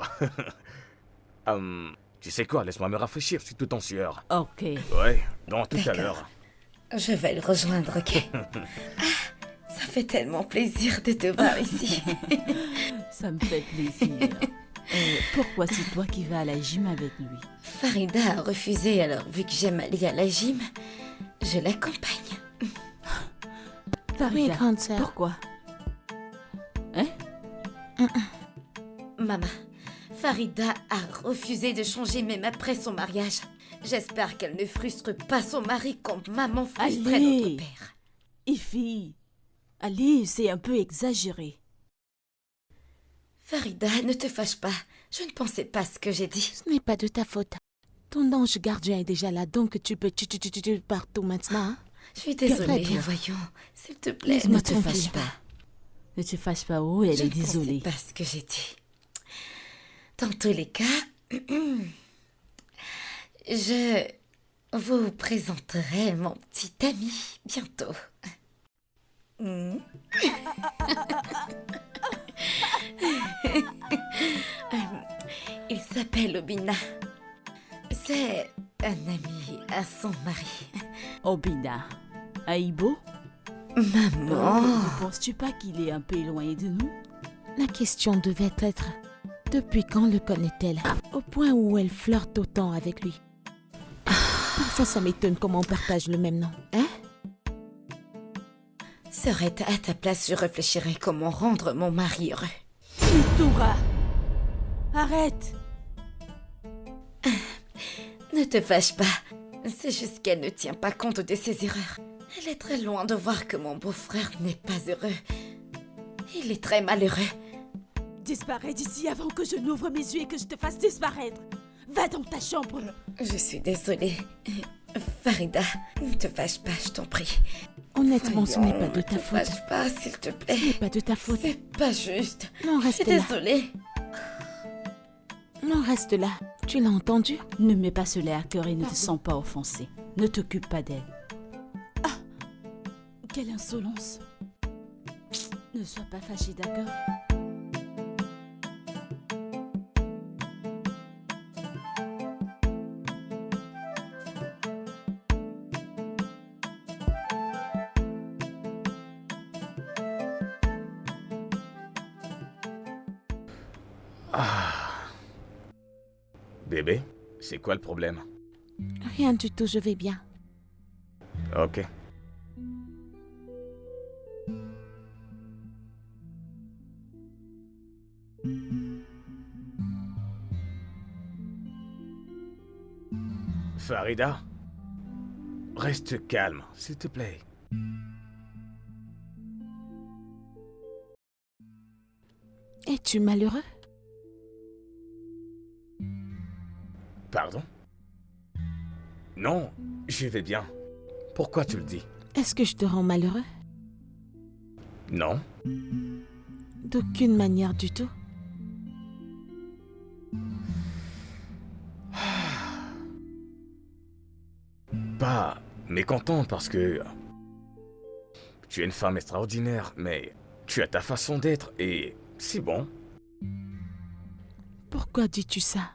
Tu sais quoi? Laisse-moi me rafraîchir, je suis tout en sueur. Ok. Ouais, dans tout à D'accord. l'heure. Je vais le rejoindre, ok? Ça fait tellement plaisir de te voir ici. Ça me fait plaisir. Pourquoi c'est toi qui vas à la gym avec lui? Farida a refusé, alors vu que j'aime aller à la gym, je l'accompagne. Oui, Farida, grande sœur. pourquoi? Hein? Maman, Farida a refusé de changer même après son mariage. J'espère qu'elle ne frustre pas son mari comme maman frustrait Allez. notre père. Ify, allez, c'est un peu exagéré. Farida, ne te fâche pas. Je ne pensais pas ce que j'ai dit. Ce n'est pas de ta faute. Ton ange gardien est déjà là, donc tu peux tu partout maintenant. Hein? Je suis désolée, Très bien. voyons. S'il te plaît, Laisse-moi ne te tranquille. fâche pas. Ne te fâche pas, oh, elle Je est ne pensais désolée. pas ce que j'ai dit. Dans tous les cas, je vous présenterai mon petit ami bientôt. Hmm. Il s'appelle Obina. C'est un ami à son mari. Obina. Aïbo, Maman, ne penses-tu pas qu'il est un peu éloigné de nous? La question devait être depuis quand le connaît-elle? Au point où elle flirte autant avec lui. Parfois, ça m'étonne comment on partage le même nom. Hein? serait à ta place, je réfléchirais comment rendre mon mari heureux. Mitoura, arrête. Ne te fâche pas. C'est juste qu'elle ne tient pas compte de ses erreurs. Elle est très loin de voir que mon beau-frère n'est pas heureux. Il est très malheureux. Disparais d'ici avant que je n'ouvre mes yeux et que je te fasse disparaître. Va dans ta chambre. Je suis désolée. Farida, ne te fâche pas, je t'en prie. Honnêtement, ce n'est Voyons, pas de ne ta te faute. fâche pas, s'il te Ce plaît. n'est pas de ta faute. C'est pas juste. Non, Je suis reste là. désolée. Non, reste là. Tu l'as entendu? Ne mets pas cela à cœur et ne te sens pas offensé. Ne t'occupe pas d'elle. Ah, quelle insolence. Ne sois pas fâché, d'accord? Bébé, c'est quoi le problème? Rien du tout, je vais bien. Ok. Farida, reste calme, s'il te plaît. Es-tu malheureux? Pardon? Non, je vais bien. Pourquoi tu le dis? Est-ce que je te rends malheureux? Non. D'aucune manière du tout. Pas mécontent parce que tu es une femme extraordinaire, mais tu as ta façon d'être et c'est bon. Pourquoi dis-tu ça?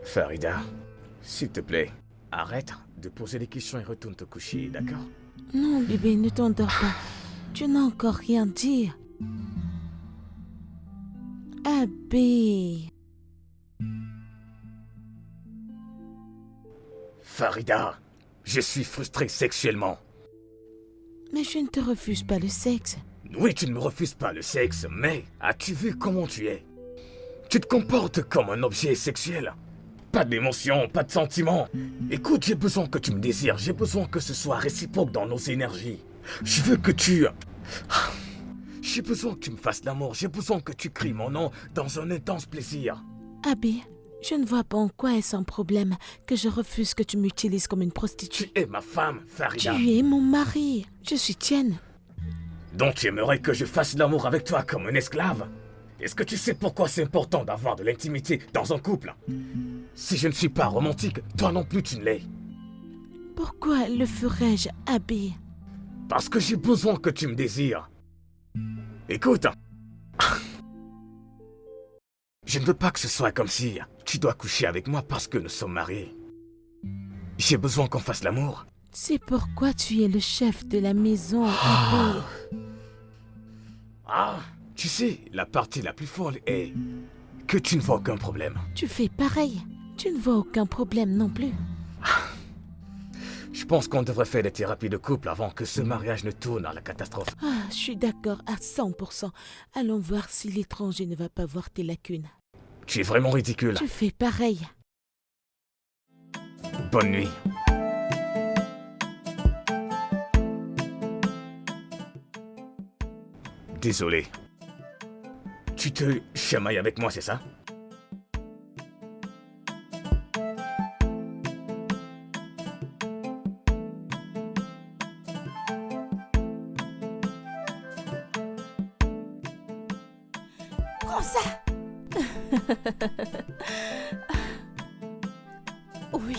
Farida, s'il te plaît, arrête de poser des questions et retourne te coucher, d'accord? Non, bébé, ne t'endors pas. Tu n'as encore rien dit. Abby. Farida, je suis frustré sexuellement. Mais je ne te refuse pas le sexe. Oui, tu ne me refuses pas le sexe, mais as-tu vu comment tu es? Tu te comportes comme un objet sexuel. Pas d'émotion, pas de sentiments. Écoute, j'ai besoin que tu me désires, j'ai besoin que ce soit réciproque dans nos énergies. Je veux que tu... J'ai besoin que tu me fasses l'amour, j'ai besoin que tu cries mon nom dans un intense plaisir. Abby, je ne vois pas en quoi est-ce un problème que je refuse que tu m'utilises comme une prostituée. Tu es ma femme, Farida. Tu es mon mari. Je suis tienne. Donc tu aimerais que je fasse l'amour avec toi comme un esclave? Est-ce que tu sais pourquoi c'est important d'avoir de l'intimité dans un couple? Si je ne suis pas romantique, toi non plus tu ne l'es. Pourquoi le ferais-je, Abby? Parce que j'ai besoin que tu me désires. Écoute, je ne veux pas que ce soit comme si tu dois coucher avec moi parce que nous sommes mariés. J'ai besoin qu'on fasse l'amour. C'est pourquoi tu es le chef de la maison, Abby. Ah, tu sais, la partie la plus folle est que tu ne vois aucun problème. Tu fais pareil. Tu ne vois aucun problème non plus. Je pense qu'on devrait faire des thérapies de couple avant que ce mariage ne tourne à la catastrophe. Ah, je suis d'accord à 100%. Allons voir si l'étranger ne va pas voir tes lacunes. Tu es vraiment ridicule. Tu fais pareil. Bonne nuit. Désolé. Tu te chamailles avec moi, c'est ça? Prends ça. Oui.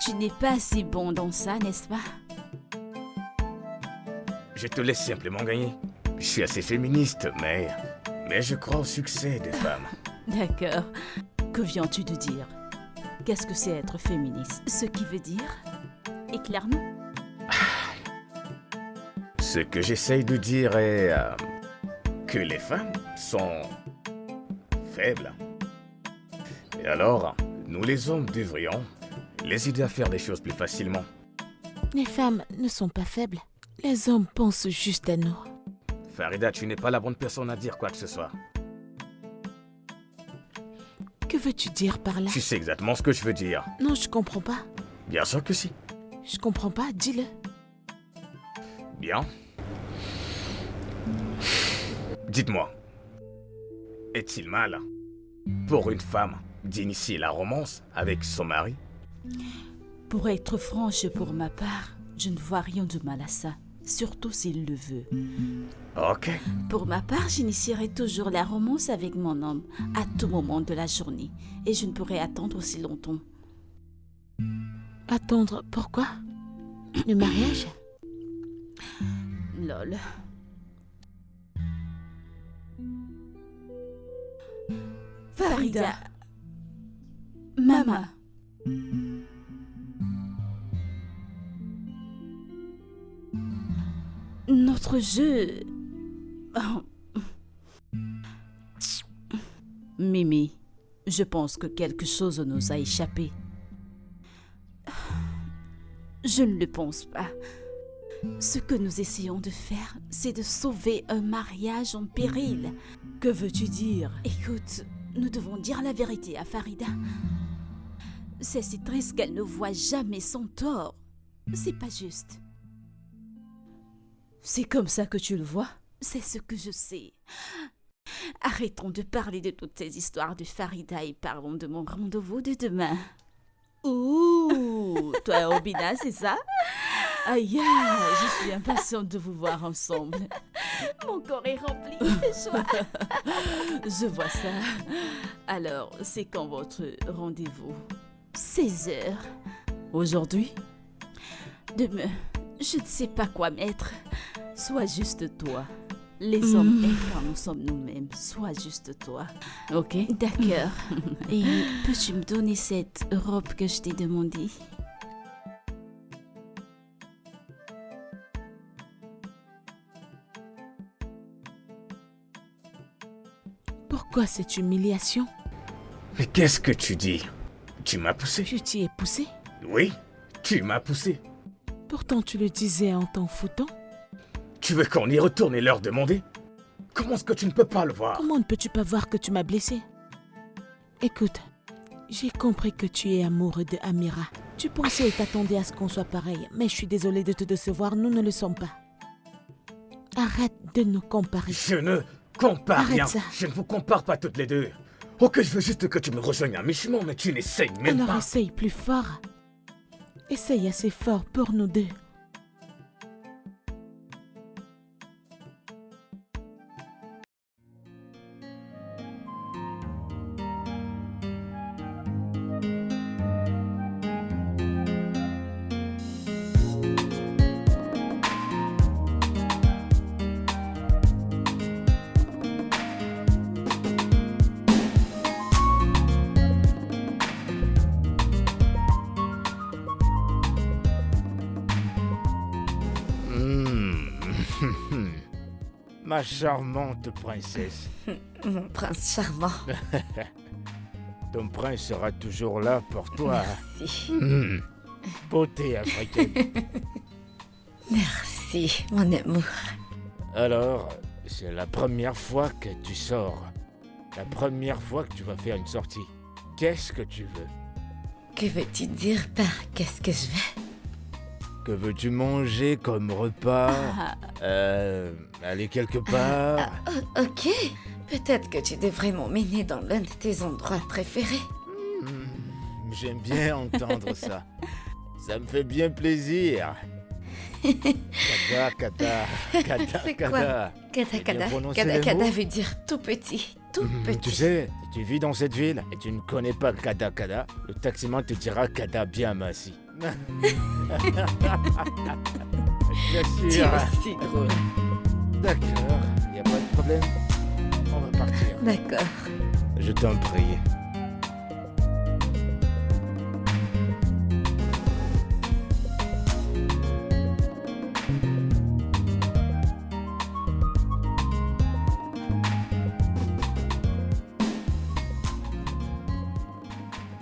Tu n'es pas si bon dans ça, n'est-ce pas? Je te laisse simplement gagner. Je suis assez féministe, mais je crois au succès des femmes. D'accord. Que viens-tu de dire? Qu'est-ce que c'est être féministe? Ce qui veut dire? Éclaire-nous. Ce que j'essaye de dire est que les femmes sont faibles. Et alors, nous les hommes devrions les aider à faire des choses plus facilement. Les femmes ne sont pas faibles. Les hommes pensent juste à nous. Farida, tu n'es pas la bonne personne à dire quoi que ce soit. Que veux-tu dire par là? Tu sais exactement ce que je veux dire. Non, je comprends pas. Bien sûr que si. Je comprends pas, dis-le. Bien. Dites-moi, est-il mal pour une femme d'initier la romance avec son mari? Pour être franche pour ma part, je ne vois rien de mal à ça, surtout s'il le veut. Ok. Pour ma part, j'initierai toujours la romance avec mon homme à tout moment de la journée, et je ne pourrai attendre aussi longtemps. Attendre, pourquoi? Le mariage? Lol. Farida. Maman. Notre jeu... Oh. Mimi, je pense que quelque chose nous a échappé. Je ne le pense pas. Ce que nous essayons de faire, c'est de sauver un mariage en péril. Que veux-tu dire? Écoute, nous devons dire la vérité à Farida. C'est si triste qu'elle ne voit jamais son tort. C'est pas juste. C'est comme ça que tu le vois? C'est ce que je sais. Arrêtons de parler de toutes ces histoires de Farida et parlons de mon rendez-vous de demain. Ouh, toi et Robina, c'est ça? Aïe, je suis impatiente de vous voir ensemble. Mon corps est rempli de joie. Je vois ça. Alors, c'est quand votre rendez-vous? 16h. Aujourd'hui? Demain, je ne sais pas quoi mettre. Sois juste toi. Les hommes est quand nous sommes nous-mêmes. Sois juste toi. Ok? D'accord. Et peux-tu me donner cette robe que je t'ai demandée? Pourquoi cette humiliation? Mais qu'est-ce que tu dis? Tu m'as poussé? Je t'y ai poussé. Oui, tu m'as poussé. Pourtant tu le disais en t'en foutant. Tu veux qu'on y retourne et leur demander? Comment est-ce que tu ne peux pas le voir? Comment ne peux-tu pas voir que tu m'as blessé? Écoute, j'ai compris que tu es amoureux de Amira. Tu pensais et t'attendais à ce qu'on soit pareil, mais je suis désolée de te décevoir, nous ne le sommes pas. Arrête de nous comparer. Je ne compare Arrête rien. ça. Je ne vous compare pas toutes les deux. Ok, je veux juste que tu me rejoignes à mi-chemin, mais tu n'essayes même Alors pas. essaye plus fort. Essaye assez fort pour nous deux. Ma charmante princesse. Mon prince charmant. Ton prince sera toujours là pour toi. Merci. Beauté africaine. Merci, mon amour. Alors, c'est la première fois que tu sors. La première fois que tu vas faire une sortie. Qu'est-ce que tu veux? Que veux-tu dire par qu'est-ce que je veux? Que veux-tu manger comme repas? Aller quelque part? Ok, peut-être que tu devrais m'emmener dans l'un de tes endroits préférés. J'aime bien entendre ça. Ça me fait bien plaisir. Kada, C'est kada. quoi? J'ai Kada bien kada. prononcé Kada les kada mots. veut dire tout petit. Tout petit. Tu sais, si tu vis dans cette ville et tu ne connais pas Kada Kada, le taximan te dira Kada bien massi. Bien Tu es sûr. aussi drôle. D'accord, il n'y a pas de problème. On va partir. D'accord. Je t'en prie.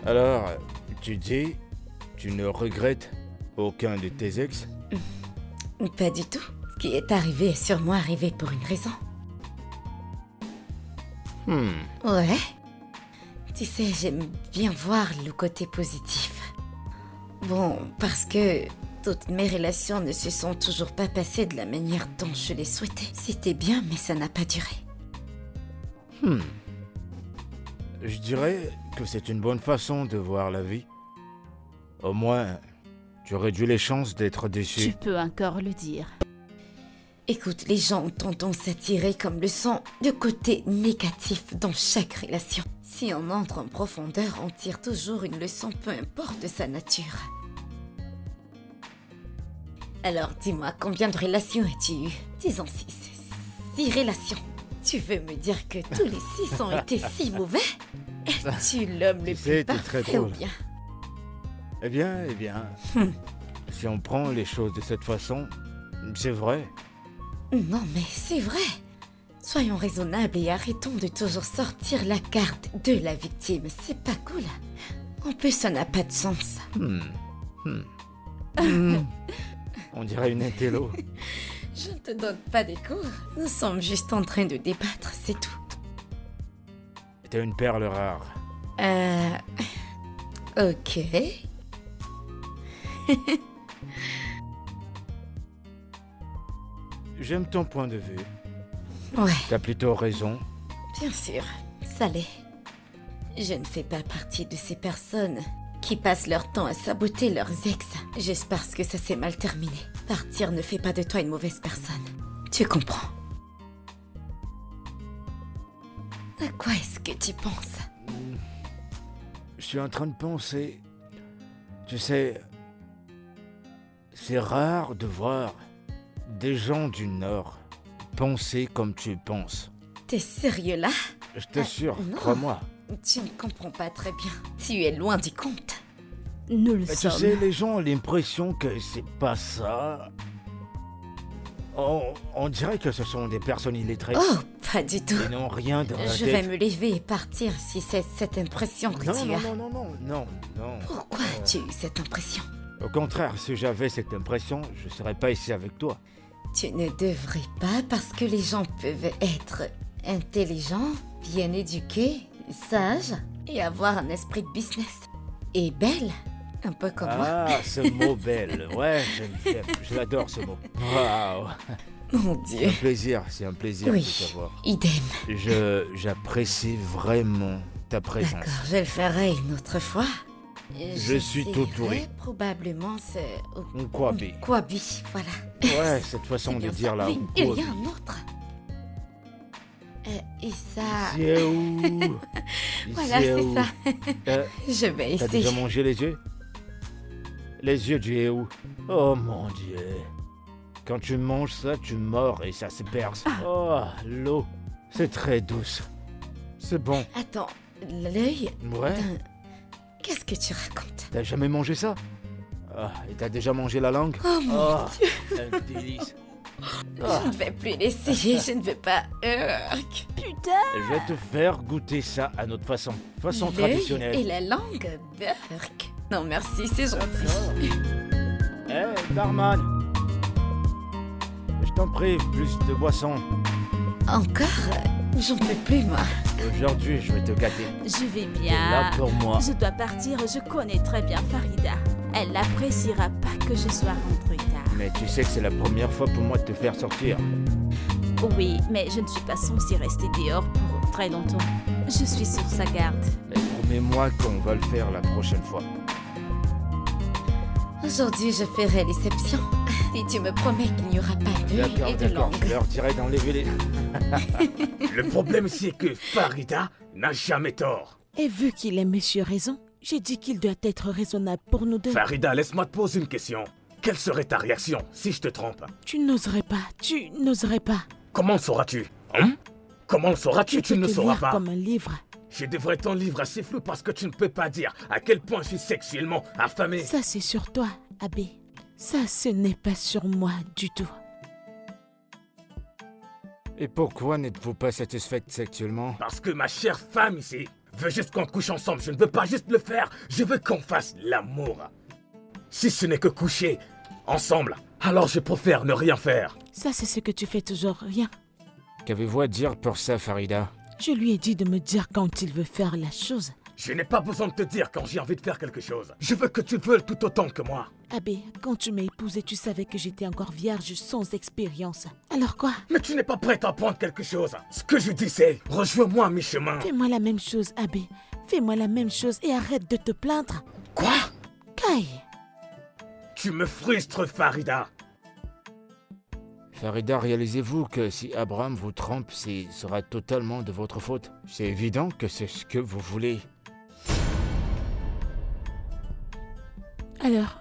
Alors, tu dis, tu ne regrettes aucun de tes ex? Pas du tout. Ce qui est arrivé est sûrement arrivé pour une raison. Ouais. Tu sais, j'aime bien voir le côté positif. Bon, parce que toutes mes relations ne se sont toujours pas passées de la manière dont je les souhaitais. C'était bien, mais ça n'a pas duré. Je dirais que c'est une bonne façon de voir la vie. Au moins, tu réduis les chances d'être Tu déçu. peux encore le dire. Écoute, les gens ont tendance à tirer comme leçon le côté négatif dans chaque relation. Si on entre en profondeur, on tire toujours une leçon, peu importe sa nature. Alors, dis-moi, combien de relations as-tu eu? Disons 6. 6 relations. Tu veux me dire que tous les 6 ont été si mauvais? Es-tu l'homme le Tu sais, plus t'es très parfait ou drôle. bien? Eh bien, si on prend les choses de cette façon, c'est vrai. Non, mais c'est vrai. Soyons raisonnables et arrêtons de toujours sortir la carte de la victime. C'est pas cool. En plus, ça n'a pas de sens. On dirait une intello. Je ne te donne pas des cours. Nous sommes juste en train de débattre, c'est tout. T'es une perle rare. Ok. J'aime ton point de vue. Ouais, T'as plutôt raison. bien sûr. Ça l'est. Je ne fais pas partie de ces personnes qui passent leur temps à saboter leurs ex juste parce que ça s'est mal terminé. Partir ne fait pas de toi une mauvaise personne. Tu comprends? À quoi est-ce que tu penses? Je suis en train de penser. Tu sais, c'est rare de voir des gens du Nord penser comme tu penses. T'es sérieux là? Je t'assure, non. crois-moi. Tu ne comprends pas très bien. Tu es loin du compte. Nous le Mais tu sommes. sais, les gens ont l'impression que c'est pas ça. On dirait que ce sont des personnes illettrées. Oh, pas du tout. Ils n'ont rien dans la Je tête. vais me lever et partir si c'est cette impression que Non, tu non, as. non, non, non, non, non. Pourquoi as-tu eu cette impression? Au contraire, si j'avais cette impression, je serais pas ici avec toi. Tu ne devrais pas parce que les gens peuvent être intelligents, bien éduqués, sages et avoir un esprit de business. Et belle, un peu comme moi. Ah, ce mot belle. Ouais, je l'adore ce mot. Waouh. Mon C'est Dieu. un plaisir, c'est un plaisir Oui. de savoir. Idem. J'apprécie vraiment ta présence. D'accord, je le ferai une autre fois. Je suis tout J'essaierai ouïe. Probablement c'est... Nkwabi. Kwabi, voilà. Ouais, cette façon C'est de bien dire ça. là. Oui, il y a un autre. Et ça... C'est où? Voilà, c'est ça. Euh, Je vais T'as essayer. déjà mangé les yeux? Les yeux du Yéhou. Oh mon Dieu. Quand tu manges ça, tu mords et ça se perce. Oh, l'eau. C'est très douce. C'est bon. Attends, l'œil Ouais. d'un... Qu'est-ce que tu racontes? T'as jamais mangé ça? Ah, et t'as déjà mangé la langue? Oh mon Oh, un délice. Ah, Je ne vais plus l'essayer, je ne veux pas... Putain. je vais te faire goûter ça à notre façon. Façon L'œil traditionnelle. et la langue, Burk. Non merci, c'est gentil. Hé, barman! Je t'en prie, plus de boissons. Encore? J'en peux plus, moi. Aujourd'hui, je vais te gâter. Je vais T'es bien. là pour moi. Je dois partir, je connais très bien Farida. Elle n'appréciera pas que je sois rentrée tard. Mais tu sais que c'est la première fois pour moi de te faire sortir. Oui, mais je ne suis pas censée rester dehors pour très longtemps. Je suis sur sa garde. Mais promets-moi qu'on va le faire la prochaine fois. Aujourd'hui, je ferai l'exception. Si tu me promets qu'il n'y aura pas d'œil D'accord, et de d'accord. langue. Je leur dirai d'enlever les... Le problème, c'est que Farida n'a jamais tort. Et vu qu'il est monsieur raison, j'ai dit qu'il doit être raisonnable pour nous deux. Farida, laisse-moi te poser une question. Quelle serait ta réaction si je te trompe? Tu n'oserais pas. Comment le sauras-tu? Hein? Comment le sauras-tu? Tu Je ne peux le te sauras lire pas. comme un livre. Je devrais ton livre assez flou parce que tu ne peux pas dire à quel point je suis sexuellement affamé. Ça, c'est sur toi, Abbé. Ça, ce n'est pas sur moi du tout. Et pourquoi n'êtes-vous pas satisfaite sexuellement? Parce que ma chère femme ici veut juste qu'on couche ensemble. Je ne veux pas juste le faire. Je veux qu'on fasse l'amour. Si ce n'est que coucher ensemble, alors je préfère ne rien faire. Ça, c'est ce que tu fais toujours, rien. Qu'avez-vous à dire pour ça, Farida? Je lui ai dit de me dire quand il veut faire la chose. Je n'ai pas besoin de te dire quand j'ai envie de faire quelque chose. Je veux que tu veuilles tout autant que moi. Abbé, quand tu m'as épousée, tu savais que j'étais encore vierge sans expérience. Alors quoi? Mais tu n'es pas prête à apprendre quelque chose. Ce que je dis c'est, rejoins-moi à mi-chemin. Fais-moi la même chose, Abbé. Fais-moi la même chose et arrête de te plaindre. Quoi? Kai, Tu me frustres, Farida. Farida, réalisez-vous que si Abraham vous trompe, ce sera totalement de votre faute. C'est évident que c'est ce que vous voulez. alors,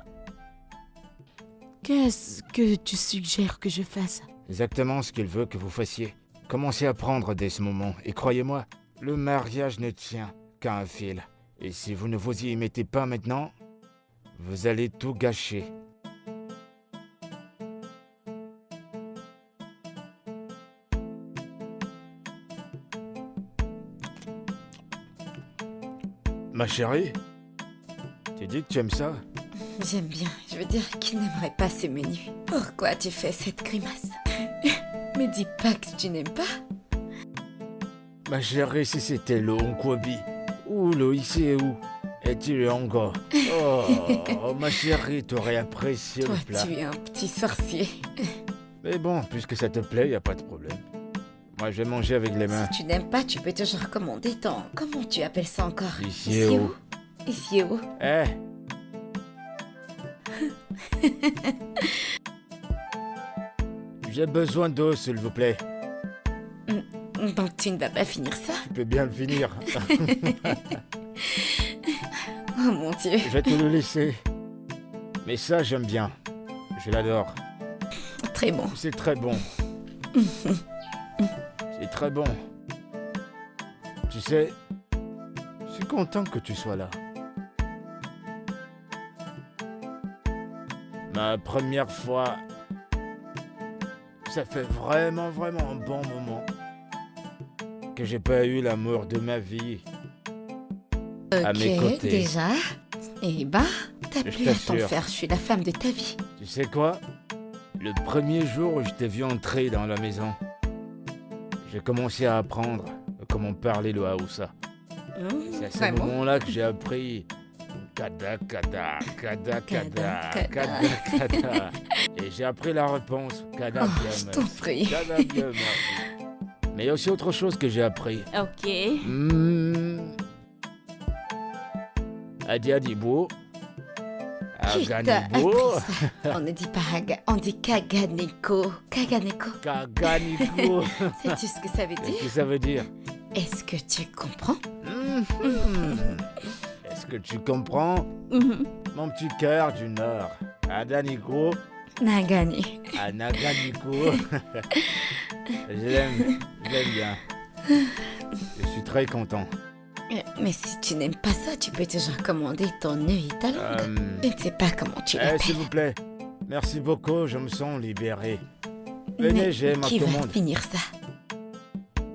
qu'est-ce que tu suggères que je fasse? Exactement ce qu'il veut que vous fassiez. Commencez à prendre dès ce moment, et croyez-moi, le mariage ne tient qu'à un fil. Et si vous ne vous y mettez pas maintenant, vous allez tout gâcher. Ma chérie, tu dis que tu aimes ça? J'aime bien. Je veux dire qu'il n'aimerait pas ce menu. Pourquoi tu fais cette grimace? Me dis pas que tu n'aimes pas. Ma chérie, si c'était le Nkwabi, ou le Iséou, et-il le Ongo. Oh, ma chérie, t'aurais apprécié Toi, le plat. tu es un petit sorcier. Mais bon, puisque ça te plaît, y a pas de problème. Moi, je vais manger avec les mains. Si tu n'aimes pas, tu peux toujours commander ton... Comment tu appelles ça encore? Iséou. Iséou. Eh, j'ai besoin d'eau, s'il vous plaît. Donc tu ne vas pas finir ça? Tu peux bien le finir. Oh mon Dieu. Je vais te le laisser. Mais ça, j'aime bien. Je l'adore. Très bon. C'est très bon. C'est très bon. Tu sais, je suis content que tu sois là. Ma première fois, ça fait vraiment un bon moment que j'ai pas eu l'amour de ma vie à mes Ok, côtés. déjà. Eh ben, t'as Je plus à t'en t'assure. faire, je suis la femme de ta vie. Tu sais quoi? Le premier jour où je t'ai vu entrer dans la maison, j'ai commencé à apprendre comment parler le Haoussa. C'est à ce Vraiment? moment-là que j'ai appris kada kada, kada kada, Kada, kada kada. Et j'ai appris la réponse kada Oh, bien, je t'en prie. kada bien, merci. Mais il y a aussi autre chose que j'ai appris. Ok. Adi Adibo. Qui t'a Aganibo. appris ça? On ne dit pas on dit Kaganeko. Kaganeko. Kaganibo. Sais-tu ce que ça veut Qu'est-ce dire? que ça veut dire? Est-ce que tu comprends? Est-ce que tu comprends? Mhm. Mon petit cœur du Nord. Adaniko. Nagani. À Naganiko. je l'aime bien. Je suis très content. Mais si tu n'aimes pas ça, tu peux toujours commander ton œuf italien. Je ne sais pas comment tu l'appelles. S'il vous plaît. Merci beaucoup, je me sens libéré. Venez, Mais j'ai ma qui va commande. finir ça?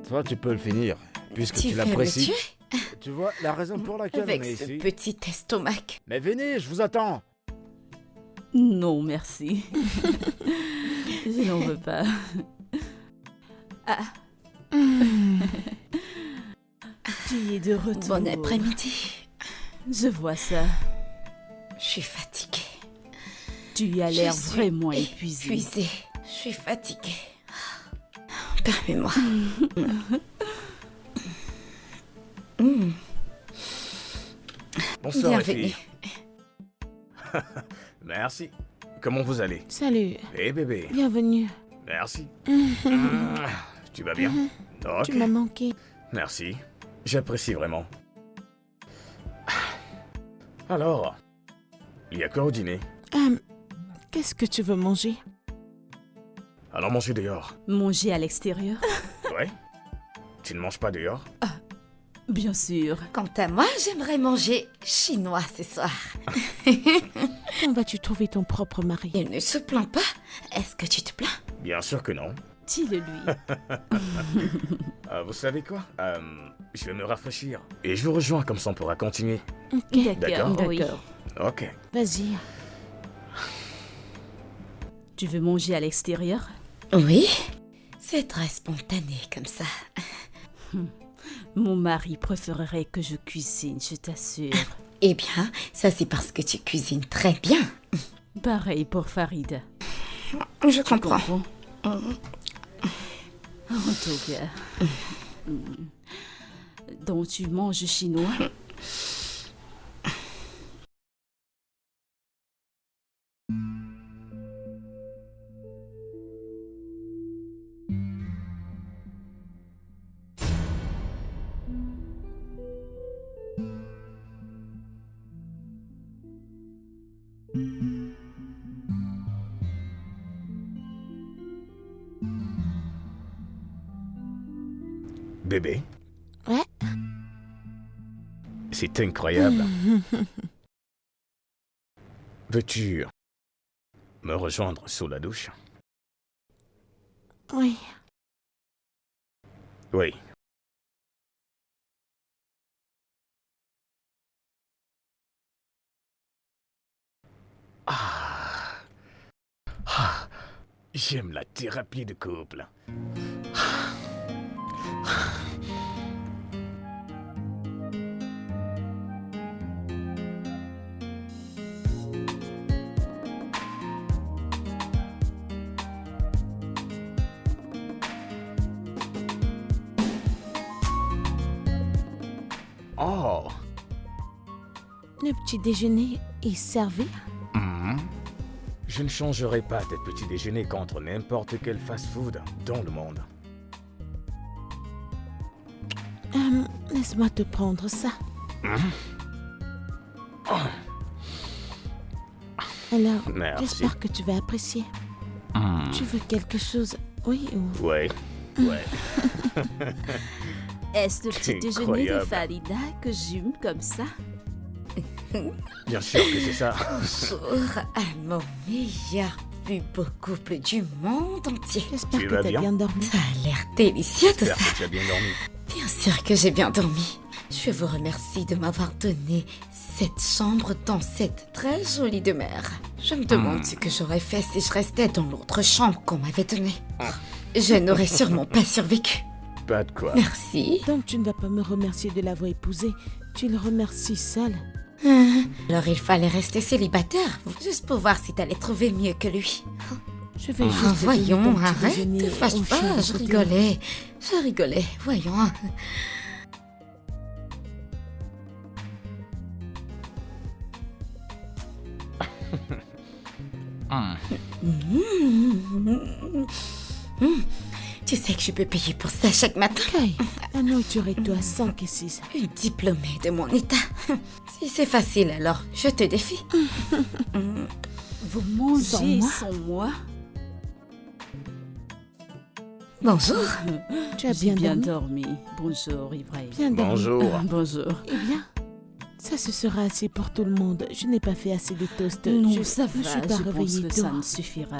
Toi, tu peux le finir, puisque tu Tu veux le l'apprécies. tuer? Tu vois la raison pour laquelle Avec on est ce ici. petit estomac. Mais venez, je vous attends. Non, merci. Je n'en veux pas. Ah. Tu es de retour. Bon après-midi. Je vois ça. Je suis fatiguée. Tu as Je l'air suis vraiment épuisé. Épuisée. Je suis fatiguée. Permets-moi. Bonsoir, les Bienvenue. filles. Merci. Comment vous allez? Salut, Eh bébé, bienvenue. merci. Tu vas bien? Ok. Tu m'as manqué. Merci. J'apprécie vraiment. Alors, il y a quoi au dîner? Qu'est-ce que tu veux manger? Alors manger dehors. Manger à l'extérieur? Ouais? Tu ne manges pas dehors? Bien sûr. Quant à moi, j'aimerais manger chinois ce soir. Quand vas-tu trouver ton propre mari? Il ne se plaint pas. Est-ce que tu te plains? Bien sûr que non. Dis-le lui. Vous savez quoi? Je vais me rafraîchir. Et je vous rejoins comme ça on pourra continuer. Ok, D'accord. Oui. Ok. vas-y. Tu veux manger à l'extérieur? Oui. C'est très spontané comme ça. Mon mari préférerait que je cuisine, je t'assure. Eh bien, ça c'est parce que tu cuisines très bien. Pareil pour Farida. Je comprends. Comprends? En tout cas. Donc tu manges chinois? Bébé, Ouais. c'est incroyable. Veux-tu me rejoindre sous la douche? Oui. Oui. J'aime la thérapie de couple. Oh. Le petit déjeuner est servi? Mhm. Je ne changerai pas tes petits déjeuners contre n'importe quel fast-food dans le monde. Laisse-moi te prendre ça. Alors, Merci. j'espère que tu vas apprécier. Tu veux quelque chose? Oui ou... Ouais. Ouais. Est-ce le petit déjeuner de Incroyable. Farida que j'hume comme ça? Bien sûr que c'est ça. Bonjour à mon meilleur plus beau couple du monde entier. J'espère Tu que vas t'as bien bien dormi. Ça a l'air délicieux tout J'espère ça. que tu as bien dormi. Bien sûr que j'ai bien dormi. Je vous remercie de m'avoir donné cette chambre dans cette très jolie demeure. Je me demande ce que j'aurais fait si je restais dans l'autre chambre qu'on m'avait donnée. Je n'aurais sûrement pas survécu. Pas de quoi. Merci. Donc tu ne vas pas me remercier de l'avoir épousé. Tu le remercies seul. Alors il fallait rester célibataire, juste pour voir si t'allais trouver mieux que lui. Je vais juste Ah, te donner voyons, ton petit arrête, déjeuner te fâche au pas, chien je à côté. rigolais. Je rigolais, voyons. Tu sais que je peux payer pour ça chaque matin. Kay, la nourriture est toi 5 et 6. Une diplômée de mon état. Si c'est facile, alors je te défie. Vous mangez Sans moi? sans moi? Bonjour. Tu as J'ai bien dormi? Bonjour, Ibrahim. Bien dormi. Bonjour. Bonjour. Eh bien, ça ce sera assez pour tout le monde. Je n'ai pas fait assez de toast. Non, je ça ne va, suis pas je pense réveillée que tôt. ça me suffira.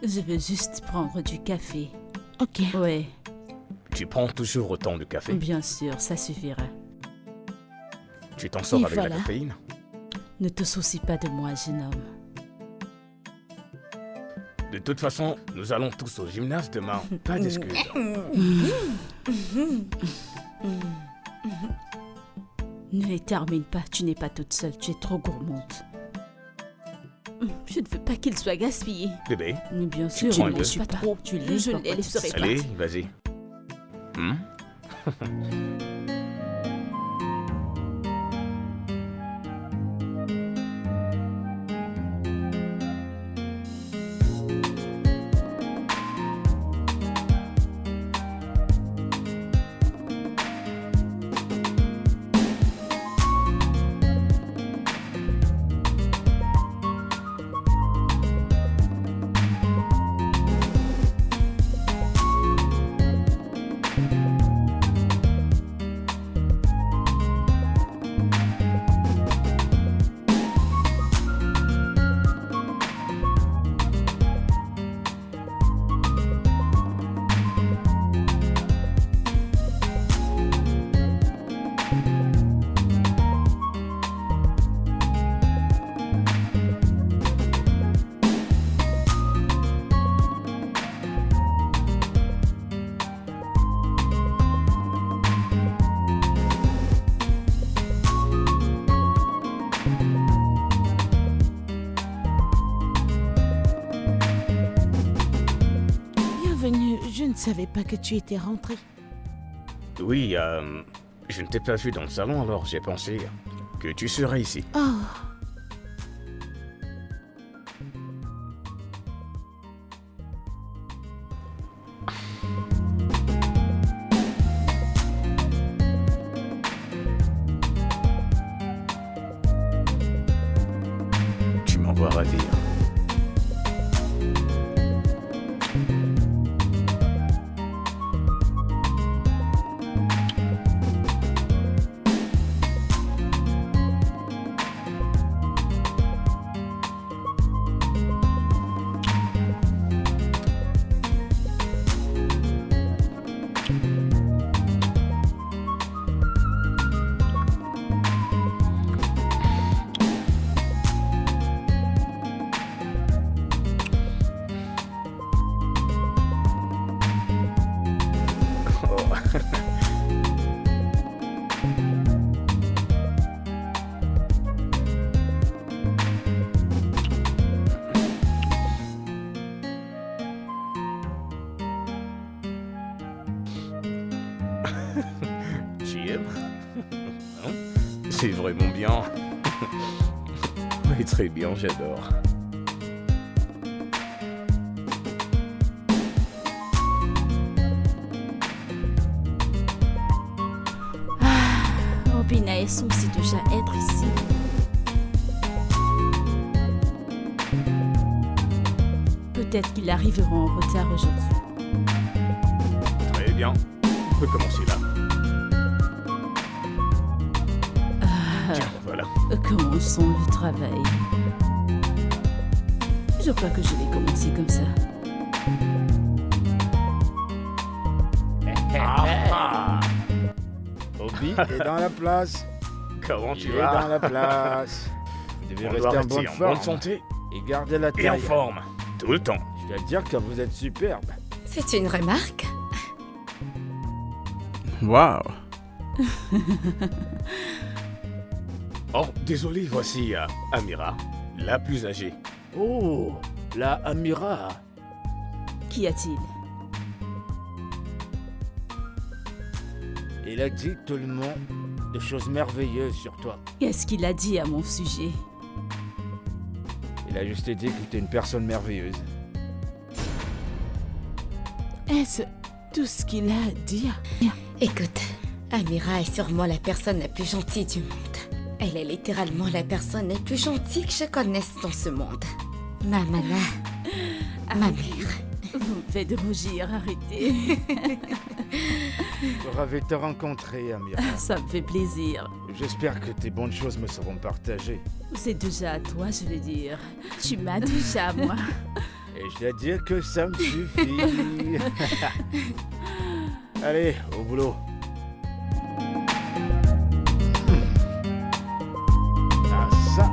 Je veux juste prendre du café. Ok. Ouais, Tu prends toujours autant de café. bien sûr, ça suffira. Tu t'en sors Et avec voilà. la caféine. Ne te soucie pas de moi, jeune homme. De toute façon, nous allons tous au gymnase demain. Pas d'excuses. Ne les termine pas, tu n'es pas toute seule, tu es trop gourmande. Je ne veux pas qu'il soit gaspillé. Bébé, Mais bien Tu sûr, prends il un ne peu. suis pas trop, tu l'es, Je pourquoi les tu laisserai serais allez, pas. vas-y. Hmm? Bienvenue. Je ne savais pas que tu étais rentré. Oui, je ne t'ai pas vu dans le salon, alors j'ai pensé que tu serais ici. Oh. Tu m'envoies ravir. Tu aimes? Hein? C'est vraiment bien. Oui, très bien, j'adore. Obina est censé déjà être ici. Peut-être qu'ils arriveront en retard aujourd'hui. Très bien. On peut commencer là. Tiens, voilà. Commençons le travail. Je crois que je vais commencer comme ça. Bobby est dans la place. Comment Il tu est vas dans la place. Vous devez On doit rester en rester bonne en forme bonne santé et garder la et en taille. forme. Tout le temps. Je dois dire que vous êtes superbe. C'est une remarque. Waouh. Oh, désolé, voici Amira, la plus âgée. Oh, la Amira. Qu'y a-t-il? Il a dit tout le monde de choses merveilleuses sur toi. Qu'est-ce qu'il a dit à mon sujet? Il a juste dit que tu es une personne merveilleuse. Est-ce tout ce qu'il a à dire? Écoute, Amira est sûrement la personne la plus gentille du monde. Elle est littéralement la personne la plus gentille que je connaisse dans ce monde. Ma mana, ma mère. Vous me faites rougir, arrêtez. Ravi de te rencontrer, Amira. Ça me fait plaisir. J'espère que tes bonnes choses me seront partagées. C'est déjà à toi, je veux dire. Tu m'as déjà à moi. Et je dois dire que ça me suffit. Allez, au boulot. Ah ça,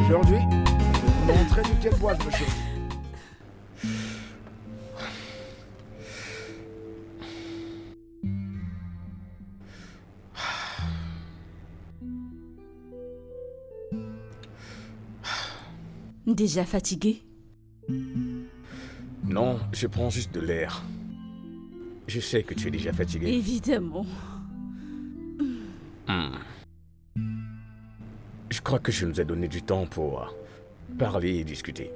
aujourd'hui, je vais vous montrer de quel bois je me chauffe. Déjà fatigué? Non, je prends juste de l'air. Je sais que tu es déjà fatigué. Évidemment. Je crois que je nous ai donné du temps pour parler et discuter.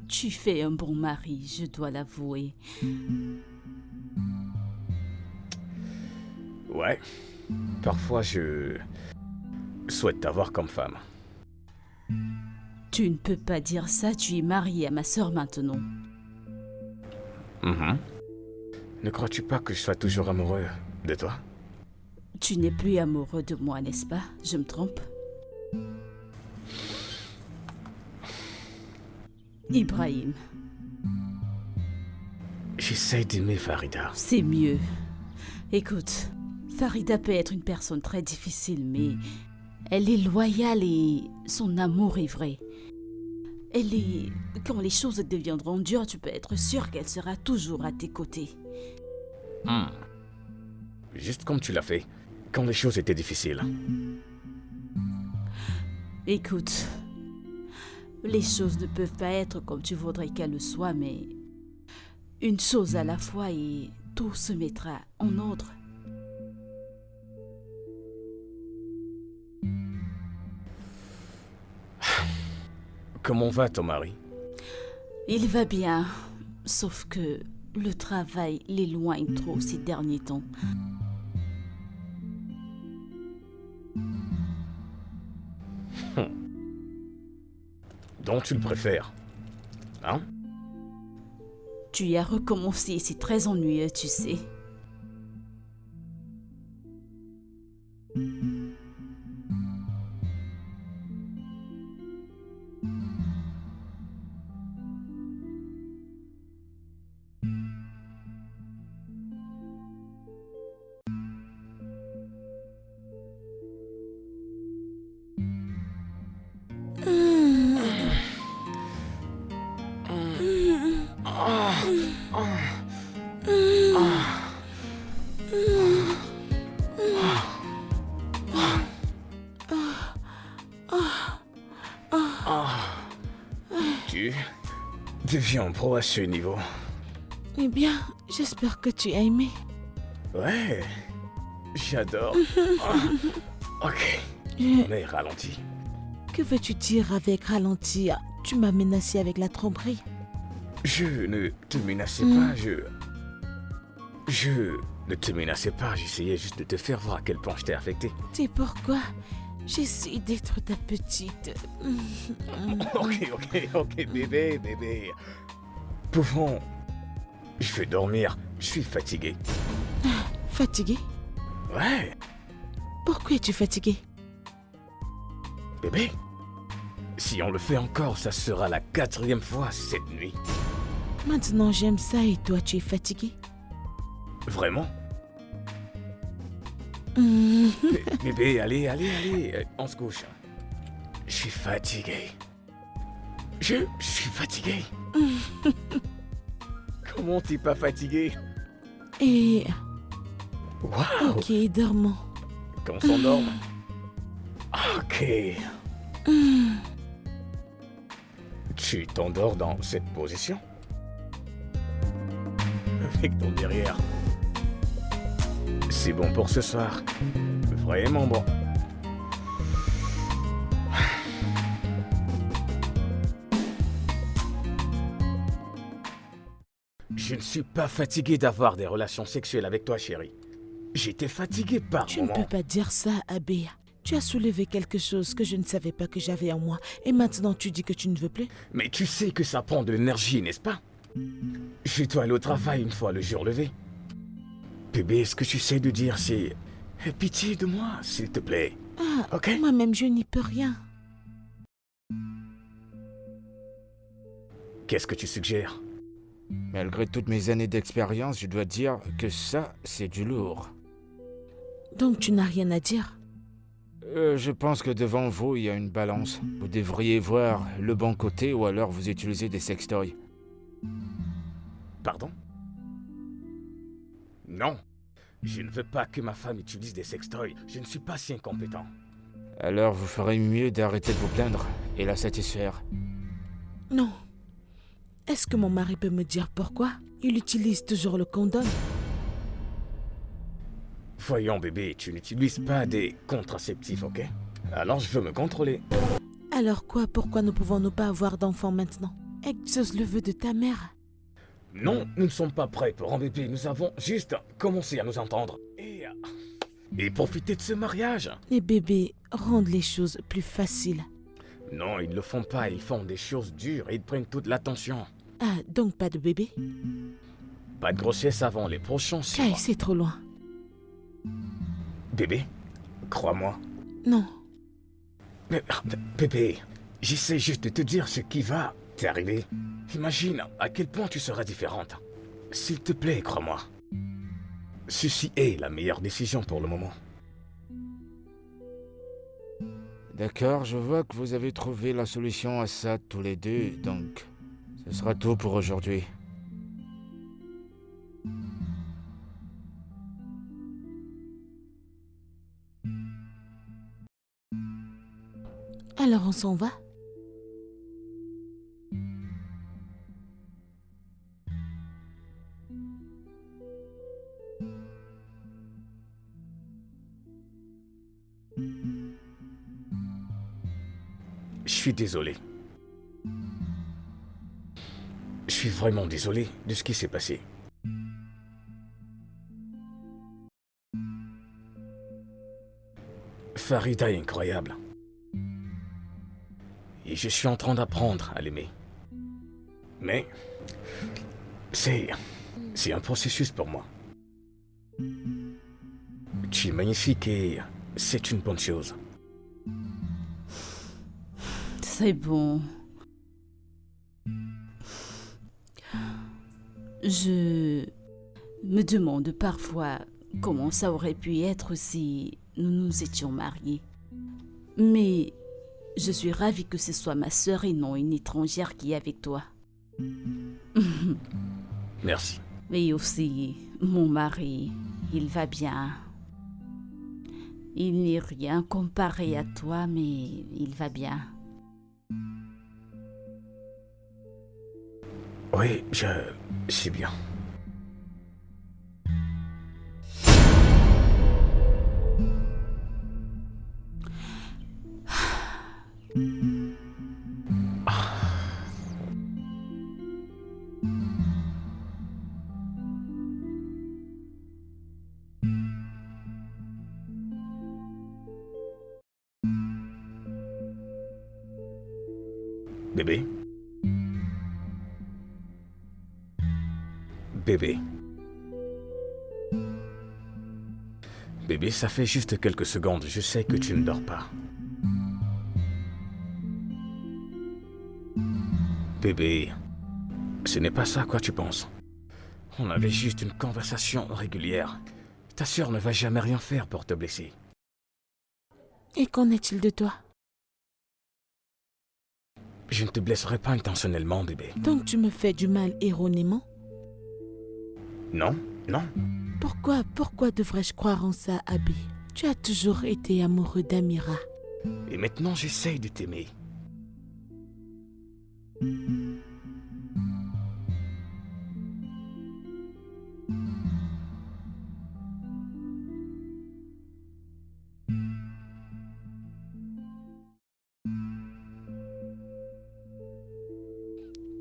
Tu fais un bon mari, je dois l'avouer. Ouais. Parfois, je souhaite t'avoir comme femme. Tu ne peux pas dire ça, tu es marié à ma sœur maintenant. Ne crois-tu pas que je sois toujours amoureux de toi? Tu n'es plus amoureux de moi, n'est-ce pas? Je me trompe? Ibrahim, J'essaie d'aimer Farida. c'est mieux. Écoute, Farida peut être une personne très difficile, mais elle est loyale et son amour est vrai. Elle est... Quand les choses deviendront dures, tu peux être sûr qu'elle sera toujours à tes côtés. Juste comme tu l'as fait, quand les choses étaient difficiles. Écoute, les choses ne peuvent pas être comme tu voudrais qu'elles le soient, mais une chose à la fois et tout se mettra en ordre. Comment va ton mari? Il va bien, sauf que le travail l'éloigne trop ces derniers temps. Donc tu le préfères? Hein? Tu y as recommencé, c'est très ennuyeux, tu sais. Tu deviens pro à ce niveau. Eh bien, j'espère que tu as aimé. Ouais, j'adore. Ok, Je- mais ralentis. Que veux-tu dire avec ralentir? Tu m'as menacé avec la tromperie. Je ne te menaçais pas, Je ne te menaçais pas, j'essayais juste de te faire voir à quel point je t'ai affecté. C'est pourquoi J'essaie d'être ta petite. Ok, bébé. Pouvons... Je vais dormir, je suis fatigué. Fatigué? Ouais, Pourquoi es-tu fatigué? bébé. Si on le fait encore, ça sera la 4e fois cette nuit. Maintenant j'aime ça et toi tu es fatigué? Vraiment? Hmm. Bébé, allez, on se couche. Je suis fatigué. Je suis fatigué. Comment t'es pas fatigué? Et... Waouh! Ok, dormons. Qu'on s'endorme? Ok. Tu t'endors dans cette position? Avec ton derrière. C'est bon pour ce soir. Vraiment bon. Je ne suis pas fatigué d'avoir des relations sexuelles avec toi, chérie. J'étais fatigué par Tu ne moments. peux pas dire ça, Abéa. Tu as soulevé quelque chose que je ne savais pas que j'avais en moi. Et maintenant tu dis que tu ne veux plus? Mais tu sais que ça prend de l'énergie, n'est-ce pas? Je dois aller au travail une fois le jour levé. Bébé, ce que tu sais de dire, c'est... Aie pitié de moi, s'il te plaît. Ah, Ok? moi-même je n'y peux rien. Qu'est-ce que tu suggères? Malgré toutes mes années d'expérience, je dois dire que ça, c'est du lourd. Donc tu n'as rien à dire? Je pense que devant vous, il y a une balance. Vous devriez voir le bon côté ou alors vous utilisez des sextoys. Pardon? Non. Je ne veux pas que ma femme utilise des sextoys. Je ne suis pas si incompétent. Alors vous ferez mieux d'arrêter de vous plaindre et la satisfaire. Non. Est-ce que mon mari peut me dire pourquoi il utilise toujours le condom? Voyons, bébé, tu n'utilises pas des contraceptifs, ok? Alors je veux me contrôler. Alors quoi? Pourquoi ne pouvons-nous pas avoir d'enfants maintenant? Exauce le vœu de ta mère. Non, nous ne sommes pas prêts pour un bébé. Nous avons juste commencé à nous entendre. Et profiter de ce mariage. Les bébés rendent les choses plus faciles. Non, ils ne le font pas. Ils font des choses dures et ils prennent toute l'attention. Ah, donc pas de bébé? Pas de grossesse avant les prochains 6 Kai, mois. c'est trop loin. Bébé, crois-moi. Non. Mais, bébé, j'essaie juste de te dire ce qui va t'arriver. Imagine à quel point tu seras différente. S'il te plaît, crois-moi. Ceci est la meilleure décision pour le moment. D'accord, je vois que vous avez trouvé la solution à ça tous les deux, donc ce sera tout pour aujourd'hui. Alors on s'en va? Je suis désolé. Je suis vraiment désolé de ce qui s'est passé. Farida est incroyable. Et je suis en train d'apprendre à l'aimer. Mais c'est un processus pour moi. Tu es magnifique et c'est une bonne chose. C'est bon. Je me demande parfois comment ça aurait pu être si nous nous étions mariés. Mais je suis ravie que ce soit ma sœur et non une étrangère qui est avec toi. Merci. Mais aussi, mon mari, il va bien. Il n'est rien comparé à toi, mais il va bien. Oui, je sais bien. Bébé? Bébé. Bébé, ça fait juste quelques secondes, je sais que tu ne dors pas. Bébé, ce n'est pas ça à quoi tu penses. On avait juste une conversation régulière. Ta sœur ne va jamais rien faire pour te blesser. Et qu'en est-il de toi? Je ne te blesserai pas intentionnellement, bébé. Donc tu me fais du mal erronément? Non, non. Pourquoi devrais-je croire en ça, Abby? Tu as toujours été amoureux d'Amira. Et maintenant, j'essaye de t'aimer.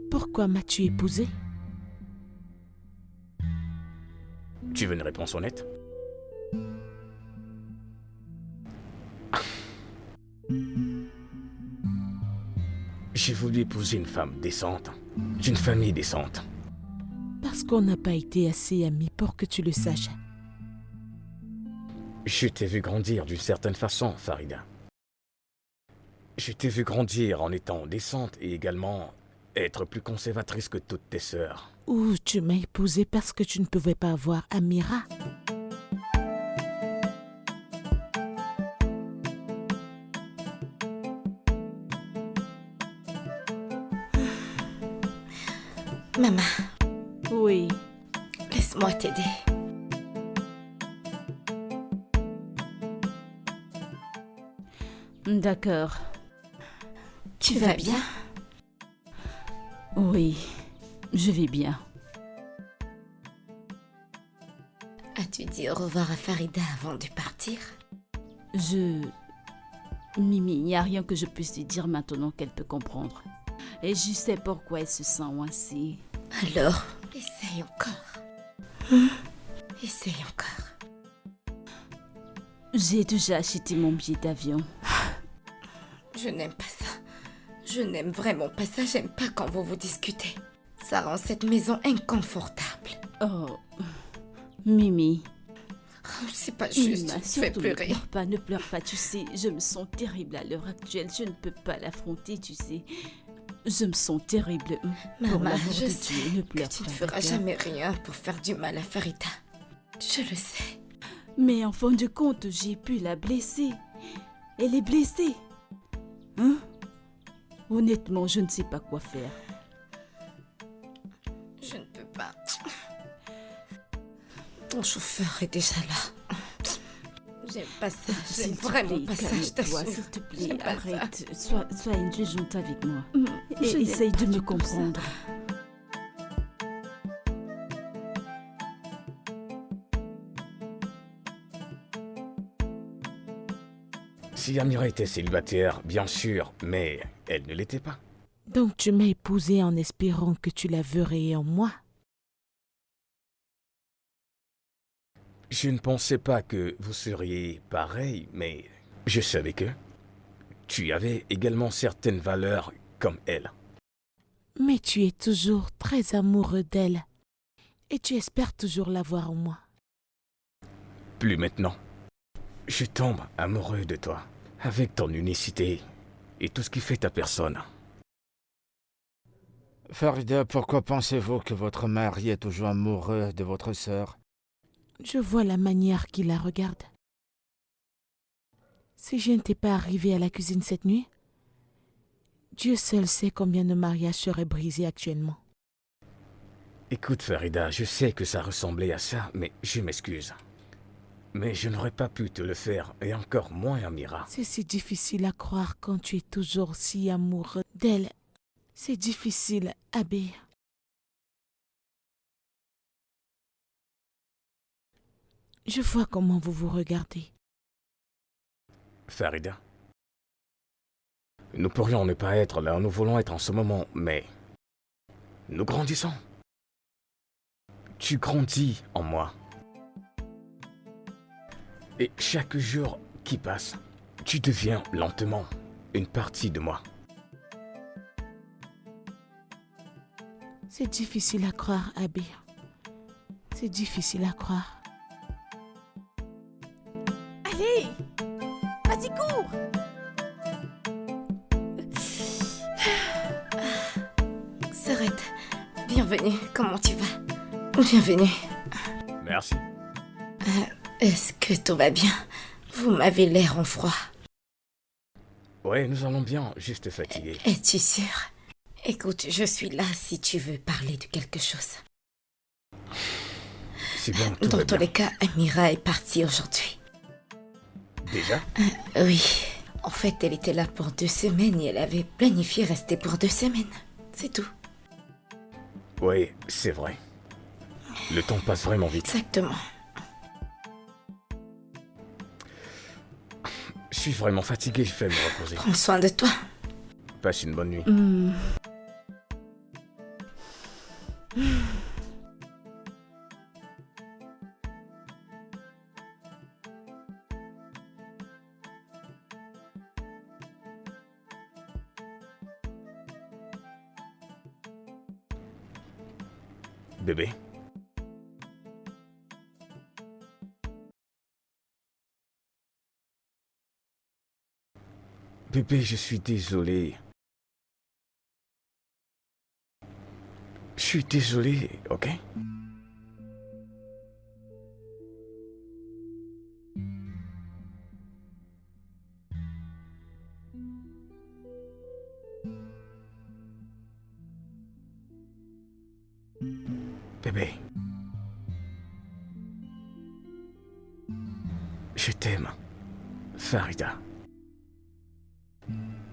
Pourquoi m'as-tu épousé? Tu veux une réponse honnête? J'ai voulu épouser une femme décente, d'une famille décente. Parce qu'on n'a pas été assez amis pour que tu le saches. Je t'ai vu grandir d'une certaine façon, Farida. Je t'ai vu grandir en étant décente et également être plus conservatrice que toutes tes sœurs. Ou tu m'as épousé parce que tu ne pouvais pas avoir Amira. Maman, Oui, laisse-moi t'aider. d'accord. Tu vas bien? Oui, je vais bien. As-tu dit au revoir à Farida avant de partir? Mimi, il n'y a rien que je puisse lui dire maintenant qu'elle peut comprendre. Et je sais pourquoi elle se sent ainsi. Alors, essaye encore. Essaye encore. J'ai déjà acheté mon billet d'avion. Je n'aime pas ça. Je n'aime vraiment pas ça. J'aime pas quand vous vous disputez. Ça rend cette maison inconfortable. Oh, Mimi. Oh, c'est pas Mimi, juste. Tu fais surtout pleurer. ne pleure pas, tu sais. Je me sens terrible à l'heure actuelle. Je ne peux pas l'affronter, tu sais. Je me sens terrible. Pour Maman, l'amour je de sais Dieu, ne que pleure tu ne pas, feras d'accord? jamais rien pour faire du mal à Farida. Je le sais. Mais en fin de compte, j'ai pu la blesser. Elle est blessée. Hein? Honnêtement, je ne sais pas quoi faire. Je ne peux pas. Ton chauffeur est déjà là. J'aime pas ça. J'aime S'il te vraiment plaît, pas ça, je calme-toi, t'assure. s'il te plaît, J'aime pas ça. arrête. Sois indulgente avec moi. Je Et n'aime essaye pas de me du tout ça. comprendre. Si Amira était célibataire, bien sûr, mais elle ne l'était pas. Donc tu m'as épousé en espérant que tu la verrais en moi. Je ne pensais pas que vous seriez pareil, mais je savais que tu avais également certaines valeurs comme elle. Mais tu es toujours très amoureux d'elle. Et tu espères toujours la voir en moi. Plus maintenant. Je tombe amoureux de toi, avec ton unicité et tout ce qui fait ta personne. Farida, pourquoi pensez-vous que votre mari est toujours amoureux de votre sœur? Je vois la manière qu'il la regarde. Si je n'étais pas arrivée à la cuisine cette nuit, Dieu seul sait combien de mariages seraient brisés actuellement. Écoute Farida, je sais que ça ressemblait à ça, mais je m'excuse. Mais je n'aurais pas pu te le faire, et encore moins Amira. C'est si difficile à croire quand tu es toujours si amoureux d'elle. C'est difficile, Abby. Je vois comment vous vous regardez. Farida. Nous pourrions ne pas être là où nous voulons être en ce moment, mais nous grandissons. Tu grandis en moi. Et chaque jour qui passe, tu deviens lentement une partie de moi. C'est difficile à croire, Abby. C'est difficile à croire. Allez, vas-y, cours. Sorette, bienvenue. Comment tu vas? Bienvenue. Merci. Est-ce que tout va bien? Vous m'avez l'air en froid. Ouais, nous allons bien, juste fatigués. Es-tu sûr? Écoute, je suis là si tu veux parler de quelque chose. C'est bien, tout Dans va tous bien. les cas, Amira est partie aujourd'hui. Déjà? Oui. En fait, elle était là pour 2 semaines et elle avait planifié rester pour 2 semaines. C'est tout. Ouais, c'est vrai. Le temps passe vraiment vite. Exactement. Je suis vraiment fatigué, je vais me reposer. Prends soin de toi. Passe une bonne nuit. Bébé? Bébé, je suis désolé. Je suis désolé, ok? Bébé. Je t'aime, Farida.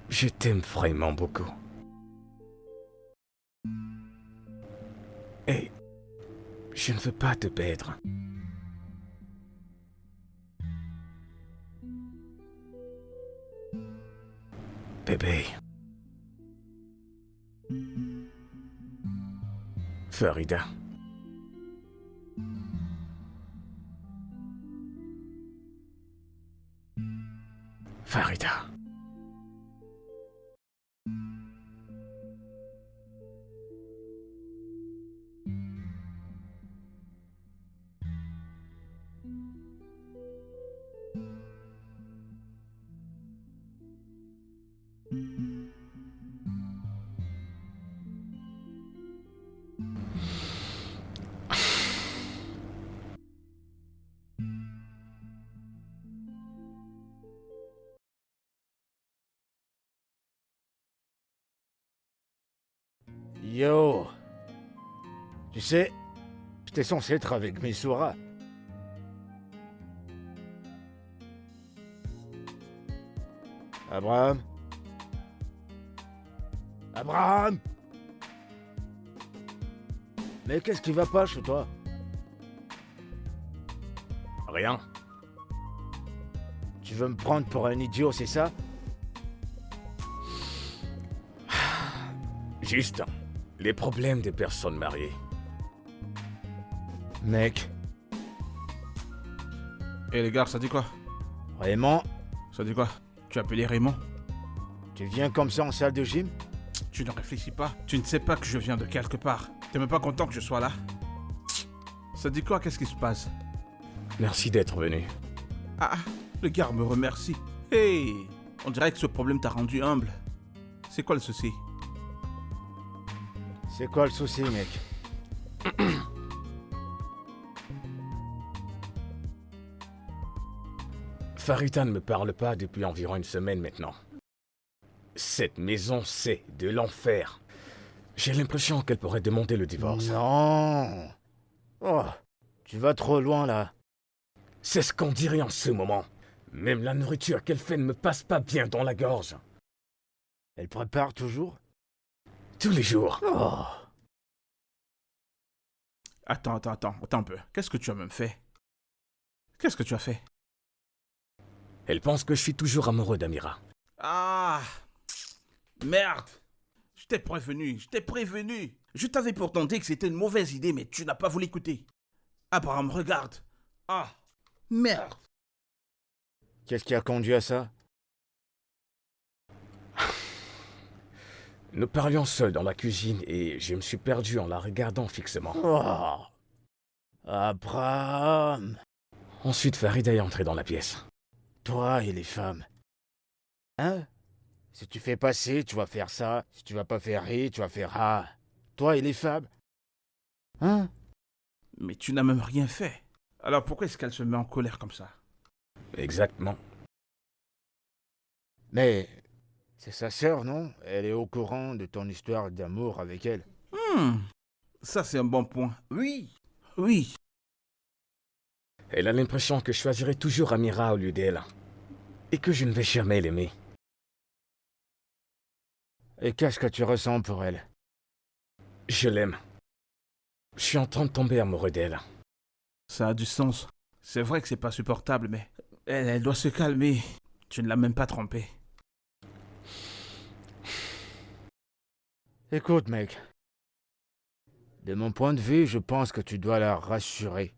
Je t'aime vraiment beaucoup. Et je ne veux pas te perdre. Bébé. Farida. Farida. Yo. Tu sais, j'étais censé être avec Missoura. Abraham? Abraham! Mais qu'est-ce qui va pas chez toi? Rien. Tu veux me prendre pour un idiot, c'est ça? Juste les problèmes des personnes mariées. Mec, Et les gars, ça dit quoi? Raymond, Ça dit quoi? Tu as appelé Raymond? tu viens comme ça en salle de gym? Tu ne réfléchis pas. Tu ne sais pas que je viens de quelque part. T'es même pas content que je sois là? Ça dit quoi? Qu'est-ce qui se passe? Merci d'être venu. Ah, le gars me remercie. Hey, on dirait que ce problème t'a rendu humble. C'est quoi le souci? C'est quoi le souci, mec? Farida ne me parle pas depuis environ une semaine maintenant. Cette maison, c'est de l'enfer. J'ai l'impression qu'elle pourrait demander le divorce. Non. Oh, tu vas trop loin là. C'est ce qu'on dirait en ce moment. Même la nourriture qu'elle fait ne me passe pas bien dans la gorge. Elle prépare toujours? Tous les jours. Oh. Attends un peu. Qu'est-ce que tu as même fait? Qu'est-ce que tu as fait? Elle pense que je suis toujours amoureux d'Amira. Ah! Merde! Je t'ai prévenu. Je t'avais pourtant dit que c'était une mauvaise idée, mais tu n'as pas voulu écouter. Abraham, regarde. Ah! Merde! Qu'est-ce qui a conduit à ça? Nous parlions seuls dans la cuisine et je me suis perdu en la regardant fixement. Oh, Abraham, Ensuite, Farida est entrée dans la pièce. toi et les femmes. Hein? Si tu fais passer, tu vas faire ça. Si tu vas pas faire rire, tu vas faire ah. Toi et les femmes. Hein? Mais tu n'as même rien fait. Alors pourquoi est-ce qu'elle se met en colère comme ça? Exactement. Mais c'est sa sœur, non? Elle est au courant de ton histoire d'amour avec elle. Ça c'est un bon point. Oui. Oui. Elle a l'impression que je choisirai toujours Amira au lieu d'elle. Et que je ne vais jamais l'aimer. Et qu'est-ce que tu ressens pour elle? Je l'aime. Je suis en train de tomber amoureux d'elle. Ça a du sens. C'est vrai que c'est pas supportable, mais elle doit se calmer. Tu ne l'as même pas trompée. Écoute, mec. De mon point de vue, je pense que tu dois la rassurer.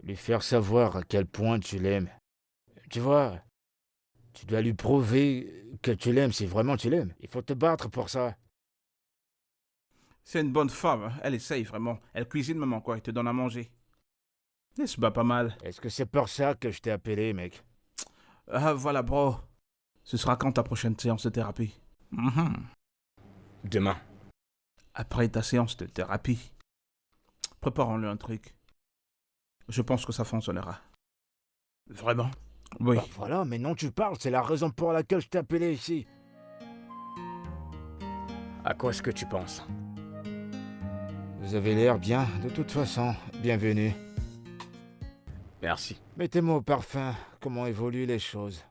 Lui faire savoir à quel point tu l'aimes. Tu vois, tu dois lui prouver que tu l'aimes si vraiment tu l'aimes. Il faut te battre pour ça. C'est une bonne femme, hein. Elle essaye vraiment. Elle cuisine même encore et te donne à manger. Elle se bat pas mal. Est-ce que c'est pour ça que je t'ai appelé, mec? Ah voilà, bro. Ce sera quand ta prochaine séance de thérapie? Demain. Après ta séance de thérapie. Préparons-le un truc. Je pense que ça fonctionnera. Vraiment? Oui. Bah voilà, mais non, tu parles, c'est la raison pour laquelle je t'ai appelé ici. À quoi est-ce que tu penses? Vous avez l'air bien, de toute façon. Bienvenue. Merci. Mettez-moi au parfum, comment évoluent les choses.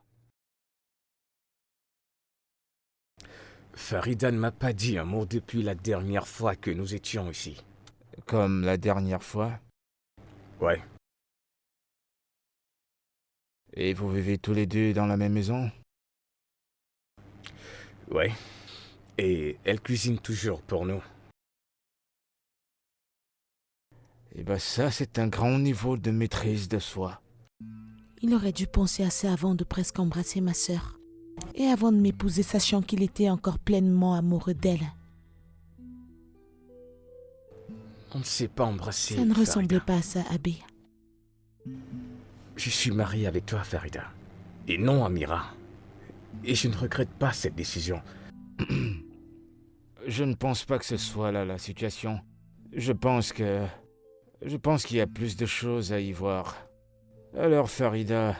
Farida ne m'a pas dit un mot depuis la dernière fois que nous étions ici. Comme la dernière fois. Ouais. Et vous vivez tous les deux dans la même maison? Ouais. Et elle cuisine toujours pour nous. Eh ben ça, c'est un grand niveau de maîtrise de soi. Il aurait dû penser à ça avant de presque embrasser ma sœur. Et avant de m'épouser, sachant qu'il était encore pleinement amoureux d'elle. On ne s'est pas embrassé. Ça ne Farida. ressemblait pas à ça, Abbé. Je suis marié avec toi, Farida. Et non Amira. Et je ne regrette pas cette décision. Je ne pense pas que ce soit là la situation. Je pense qu'il y a plus de choses à y voir. Alors Farida,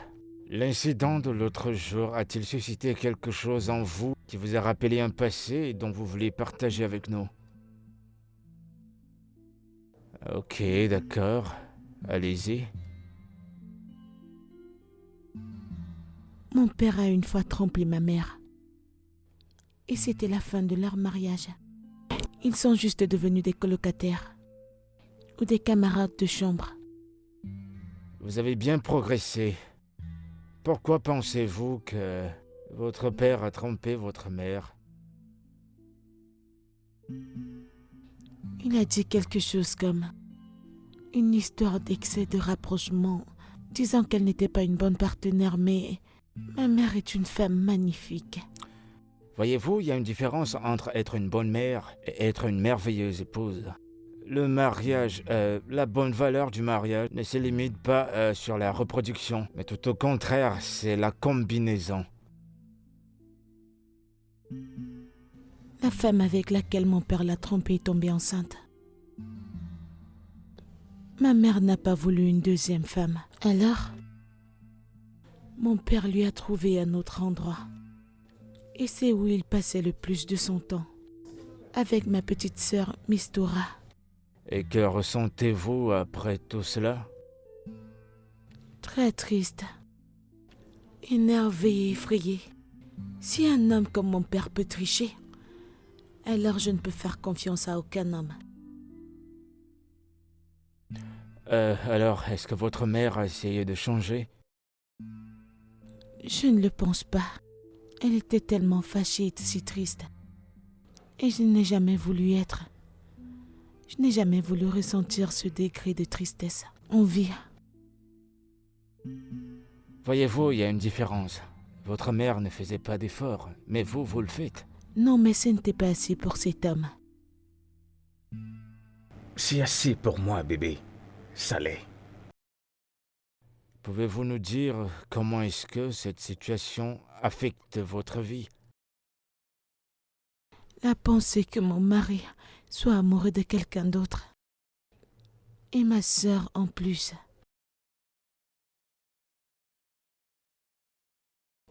l'incident de l'autre jour a-t-il suscité quelque chose en vous qui vous a rappelé un passé et dont vous voulez partager avec nous? Ok, d'accord. Allez-y. Mon père a une fois trompé ma mère. Et c'était la fin de leur mariage. Ils sont juste devenus des colocataires. Ou des camarades de chambre. Vous avez bien progressé. Pourquoi pensez-vous que votre père a trompé votre mère? Il a dit quelque chose comme une histoire d'excès de rapprochement, disant qu'elle n'était pas une bonne partenaire, mais ma mère est une femme magnifique. Voyez-vous, il y a une différence entre être une bonne mère et être une merveilleuse épouse. Le mariage, la bonne valeur du mariage ne se limite pas sur la reproduction, mais tout au contraire, c'est la combinaison. La femme avec laquelle mon père l'a trompée est tombée enceinte. Ma mère n'a pas voulu une deuxième femme. Alors, mon père lui a trouvé un autre endroit. Et c'est où il passait le plus de son temps. Avec ma petite sœur, Mistura. Et que ressentez-vous après tout cela? Très triste. Énervé et effrayé. Si un homme comme mon père peut tricher, alors je ne peux faire confiance à aucun homme. Alors, est-ce que votre mère a essayé de changer? Je ne le pense pas. Elle était tellement fâchée et si triste. Et je n'ai jamais voulu être. Je n'ai jamais voulu ressentir ce degré de tristesse en vie. Voyez-vous, il y a une différence. Votre mère ne faisait pas d'efforts, mais vous le faites. Non, mais ce n'était pas assez pour cet homme. C'est assez pour moi, bébé. Ça l'est. Pouvez-vous nous dire comment est-ce que cette situation affecte votre vie? La pensée que mon mari soit amoureux de quelqu'un d'autre. Et ma sœur en plus.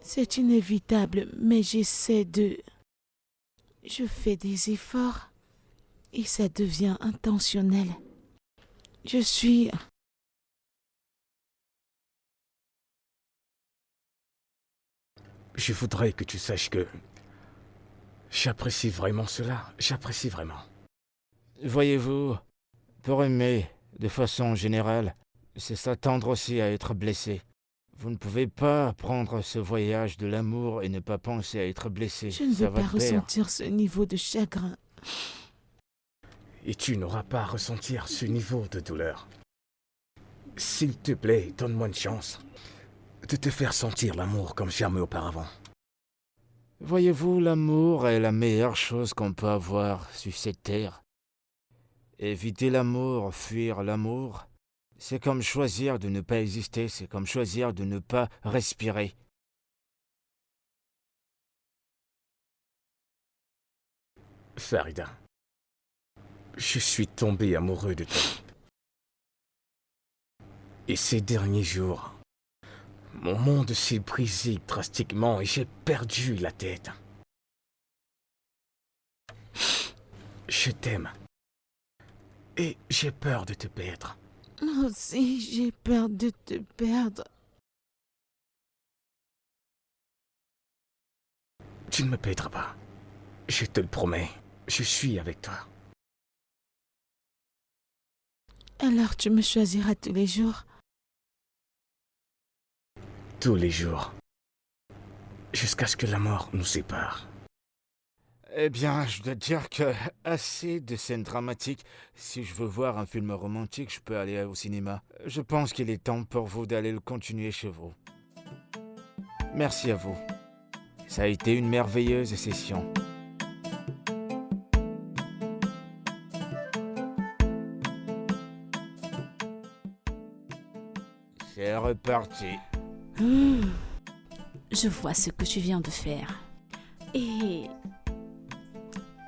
C'est inévitable, mais j'essaie de... Je fais des efforts et ça devient intentionnel. Je suis... Je voudrais que tu saches que j'apprécie vraiment cela. J'apprécie vraiment. Voyez-vous, pour aimer, de façon générale, c'est s'attendre aussi à être blessé. Vous ne pouvez pas prendre ce voyage de l'amour et ne pas penser à être blessé. Je ne Ça veux va pas de pair. ressentir ce niveau de chagrin. Et tu n'auras pas à ressentir ce niveau de douleur. S'il te plaît, donne-moi une chance de te faire sentir l'amour comme jamais auparavant. Voyez-vous, l'amour est la meilleure chose qu'on peut avoir sur cette terre. Éviter l'amour, fuir l'amour, c'est comme choisir de ne pas exister, c'est comme choisir de ne pas respirer. Farida, je suis tombé amoureux de toi. Et ces derniers jours, mon monde s'est brisé drastiquement et j'ai perdu la tête. Je t'aime. Et j'ai peur de te perdre. Moi aussi, j'ai peur de te perdre. Tu ne me perdras pas. Je te le promets. Je suis avec toi. Alors tu me choisiras tous les jours. Tous les jours. Jusqu'à ce que la mort nous sépare. Eh bien, je dois dire que assez de scènes dramatiques. Si je veux voir un film romantique, je peux aller au cinéma. Je pense qu'il est temps pour vous d'aller le continuer chez vous. Merci à vous. Ça a été une merveilleuse session. C'est reparti. Je vois ce que tu viens de faire. Et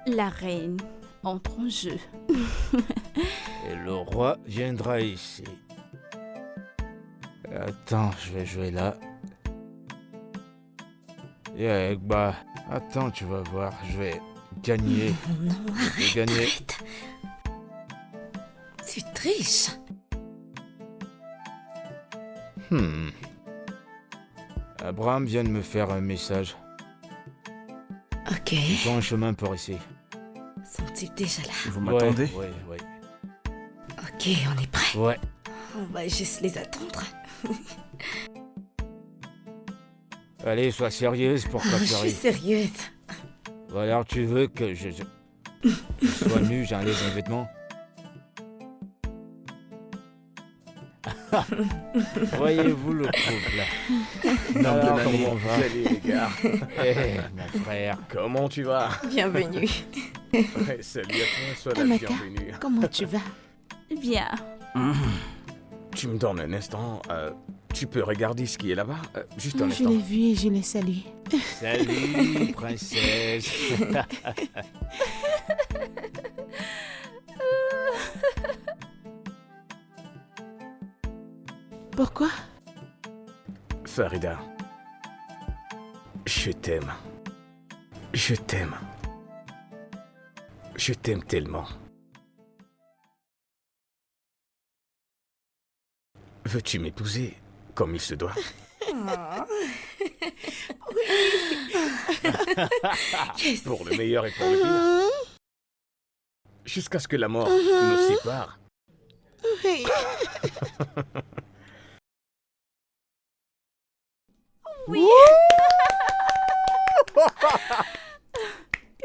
la reine entre en jeu. Et le roi viendra ici. Attends, je vais jouer là. Et bah, attends, tu vas voir, je vais gagner. Non, Je vais gagner. arrête. Tu triches. Abraham vient de me faire un message. Ok. Ils sont en chemin pour ici. Sont-ils déjà là? Vous m'attendez? Ouais. Ok, on est prêt. Ouais. On va juste les attendre. Allez, sois sérieuse, pourquoi Je tu suis ris? sérieuse. Ou alors tu veux que je sois nu, j'enlève mes vêtements? Voyez-vous le couple? Non, Alors, de comment on va? Salut les gars. Eh, mon frère. Comment tu vas? Bienvenue. Ouais, salut à toi, sois la Amaka, bienvenue. comment tu vas? Bien. Tu me donnes un instant. Tu peux regarder ce qui est là-bas? Juste un Je instant. l'ai vu et je l'ai salué. Salut, princesse. Pourquoi? Farida, je t'aime. Je t'aime. Je t'aime tellement. Veux-tu m'épouser comme il se doit? Yes. Pour le meilleur et pour le pire. Jusqu'à ce que la mort nous sépare. Oui.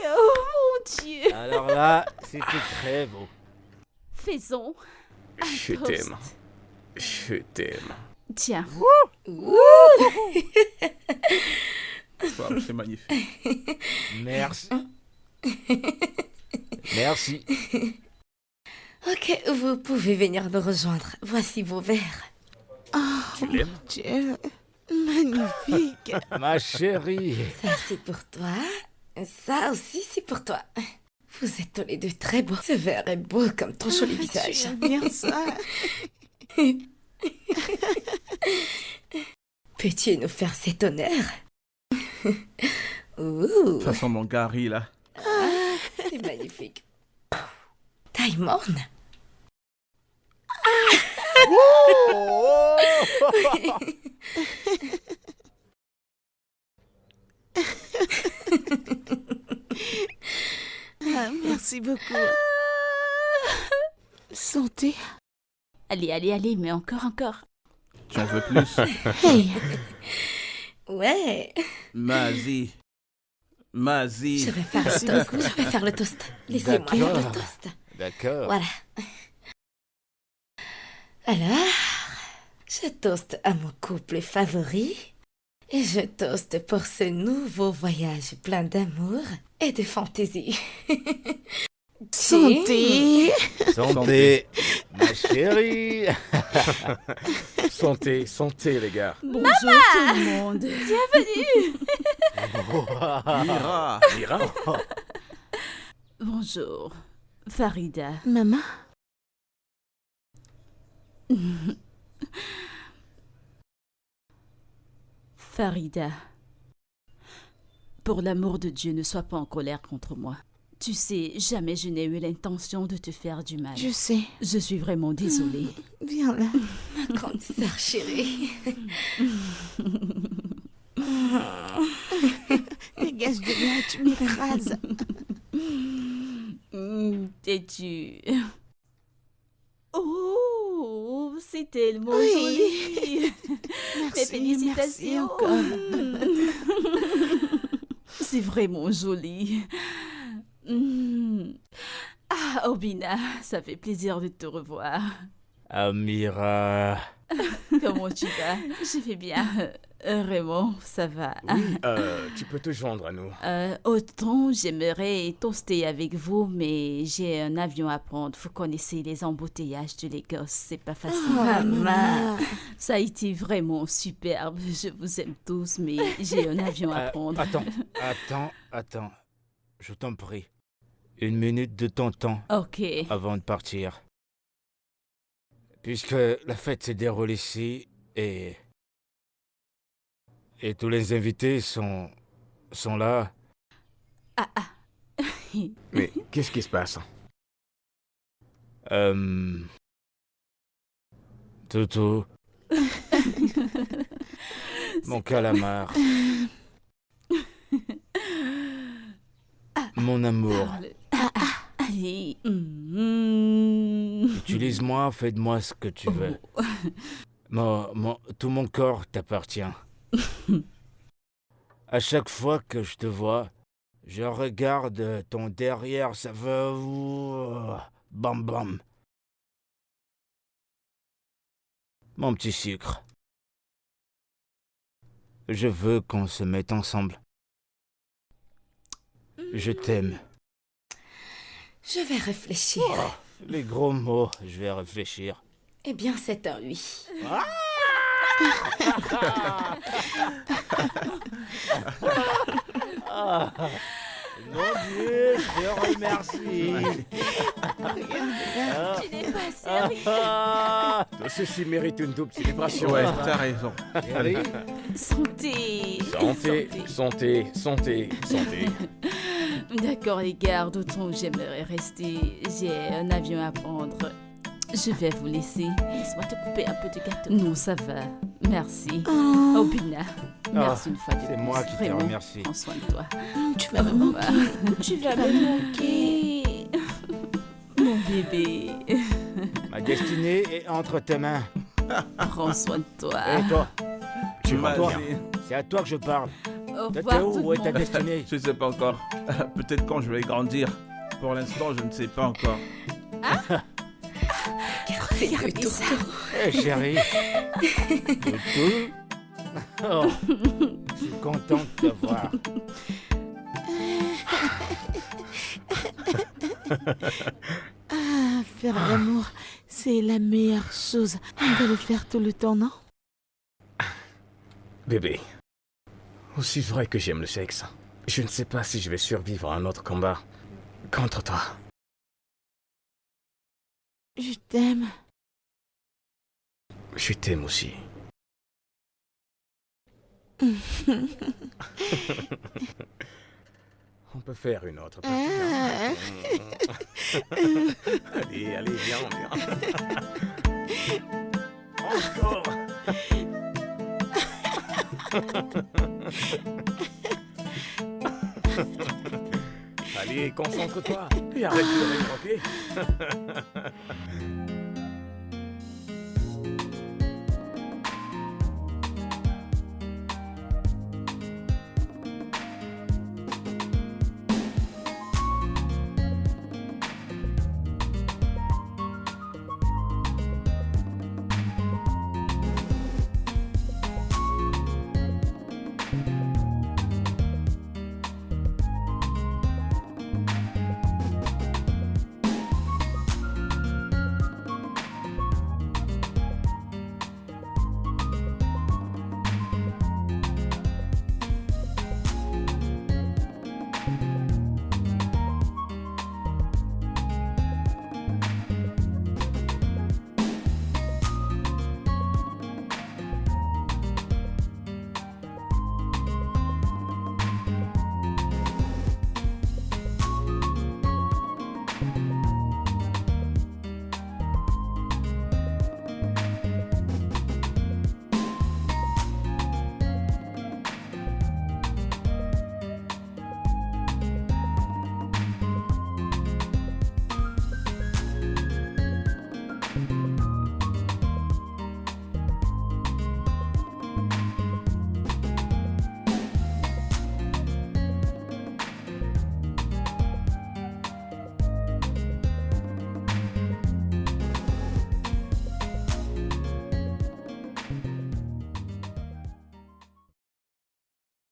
Oh mon Dieu. Alors là, c'était très beau. Faisons. Je toast. t'aime. Je t'aime. Tiens. Wow, c'est magnifique. Merci. Merci. Ok, vous pouvez venir nous rejoindre. Voici vos verres. Tu l'aimes? Dieu, magnifique. Ma chérie. Ça, c'est pour toi. Ça aussi, c'est pour toi. Vous êtes tous les deux très beaux. Ce verre est beau comme ton joli visage. Tu aimes bien ça. Peux-tu nous faire cet honneur? Ouh, De toute façon, mon Gary, là. c'est magnifique. Taille morne. Ah, merci beaucoup. Santé. Allez, allez, allez, mais encore. Tu en veux plus? Hey, Ouais. Mazie. Je vais faire Merci le toast. beaucoup. Je vais faire le toast. Laissez-moi faire le D'accord. toast. D'accord. Voilà. Alors, je toast à mon couple favori et je toast pour ce nouveau voyage plein d'amour et de fantaisie. santé. Santé. Ma chérie. Santé, santé, les gars. Bonjour tout le monde. Mira. Mira. Bonjour, Farida. Maman, Farida. Pour l'amour de Dieu, ne sois pas en colère contre moi. Tu sais, jamais je n'ai eu l'intention de te faire du mal. je sais. Je suis vraiment désolée. Viens là. Ma grande sœur chérie. Dégage de là, tu m'écrases. Têtu. Oh, c'est tellement Oui. joli. Mes Merci, félicitations. merci encore. C'est vraiment joli. Ah, Obina, ça fait plaisir de te revoir. Amira. Comment tu vas? Je vais bien. Raymond, ça va. Oui, tu peux te joindre à nous. Autant j'aimerais toaster avec vous, mais j'ai un avion à prendre. Vous connaissez les embouteillages de Lagos, c'est pas facile. Maman. Ça a été vraiment superbe. Je vous aime tous, mais j'ai un avion à prendre. Attends. Je t'en prie. 1 minute de ton temps Ok. avant de partir. Puisque la fête s'est déroulée ici et tous les invités sont là. Mais qu'est-ce qui se passe? Toutou. Mon calamar. Mon amour. Parle. Allez. Utilise-moi, fais de moi ce que tu veux. Tout mon corps t'appartient. À chaque fois que je te vois, je regarde ton derrière, ça va... Bam bam. Mon petit sucre. Je veux qu'on se mette ensemble. Je t'aime. Je vais réfléchir. Les gros mots, je vais réfléchir. Eh bien, c'est un oui. Mon Dieu, je te remercie. Tu n'es pas sérieux. Ceci mérite une double célébration. Ouais, t'as raison. Allez. Santé. Santé. D'accord, les gars, d'autant j'aimerais rester. J'ai un avion à prendre. Je vais vous laisser. Laisse-moi te couper un peu de gâteau. Non, ça va. Merci. Oh, Obina, merci une fois de plus. C'est moi qui te Vraiment, remercie. prends soin de toi. tu vas me manquer. Tu vas me manquer. Mon bébé, Ma destinée est entre tes mains. prends soin de toi. Et toi, Tu m'as toi. dit. c'est à toi que je parle. Au T'es revoir tout où? le Où est ta monde. destinée? Je sais pas encore. Peut-être quand je vais grandir. Pour l'instant, je ne sais pas encore. C'est le Regardez tour. ça. Eh chérie. Toutou. Oh, je suis content de te voir. Ah, faire l'amour, c'est la meilleure chose. On doit le faire tout le temps, non? Bébé, aussi vrai que j'aime le sexe, je ne sais pas si je vais survivre à un autre combat contre toi. Je t'aime. Je t'aime aussi. On peut faire une autre partie. Ah. Allez, allez, viens, viens. Encore. Allez, concentre-toi et arrête de rire, ok?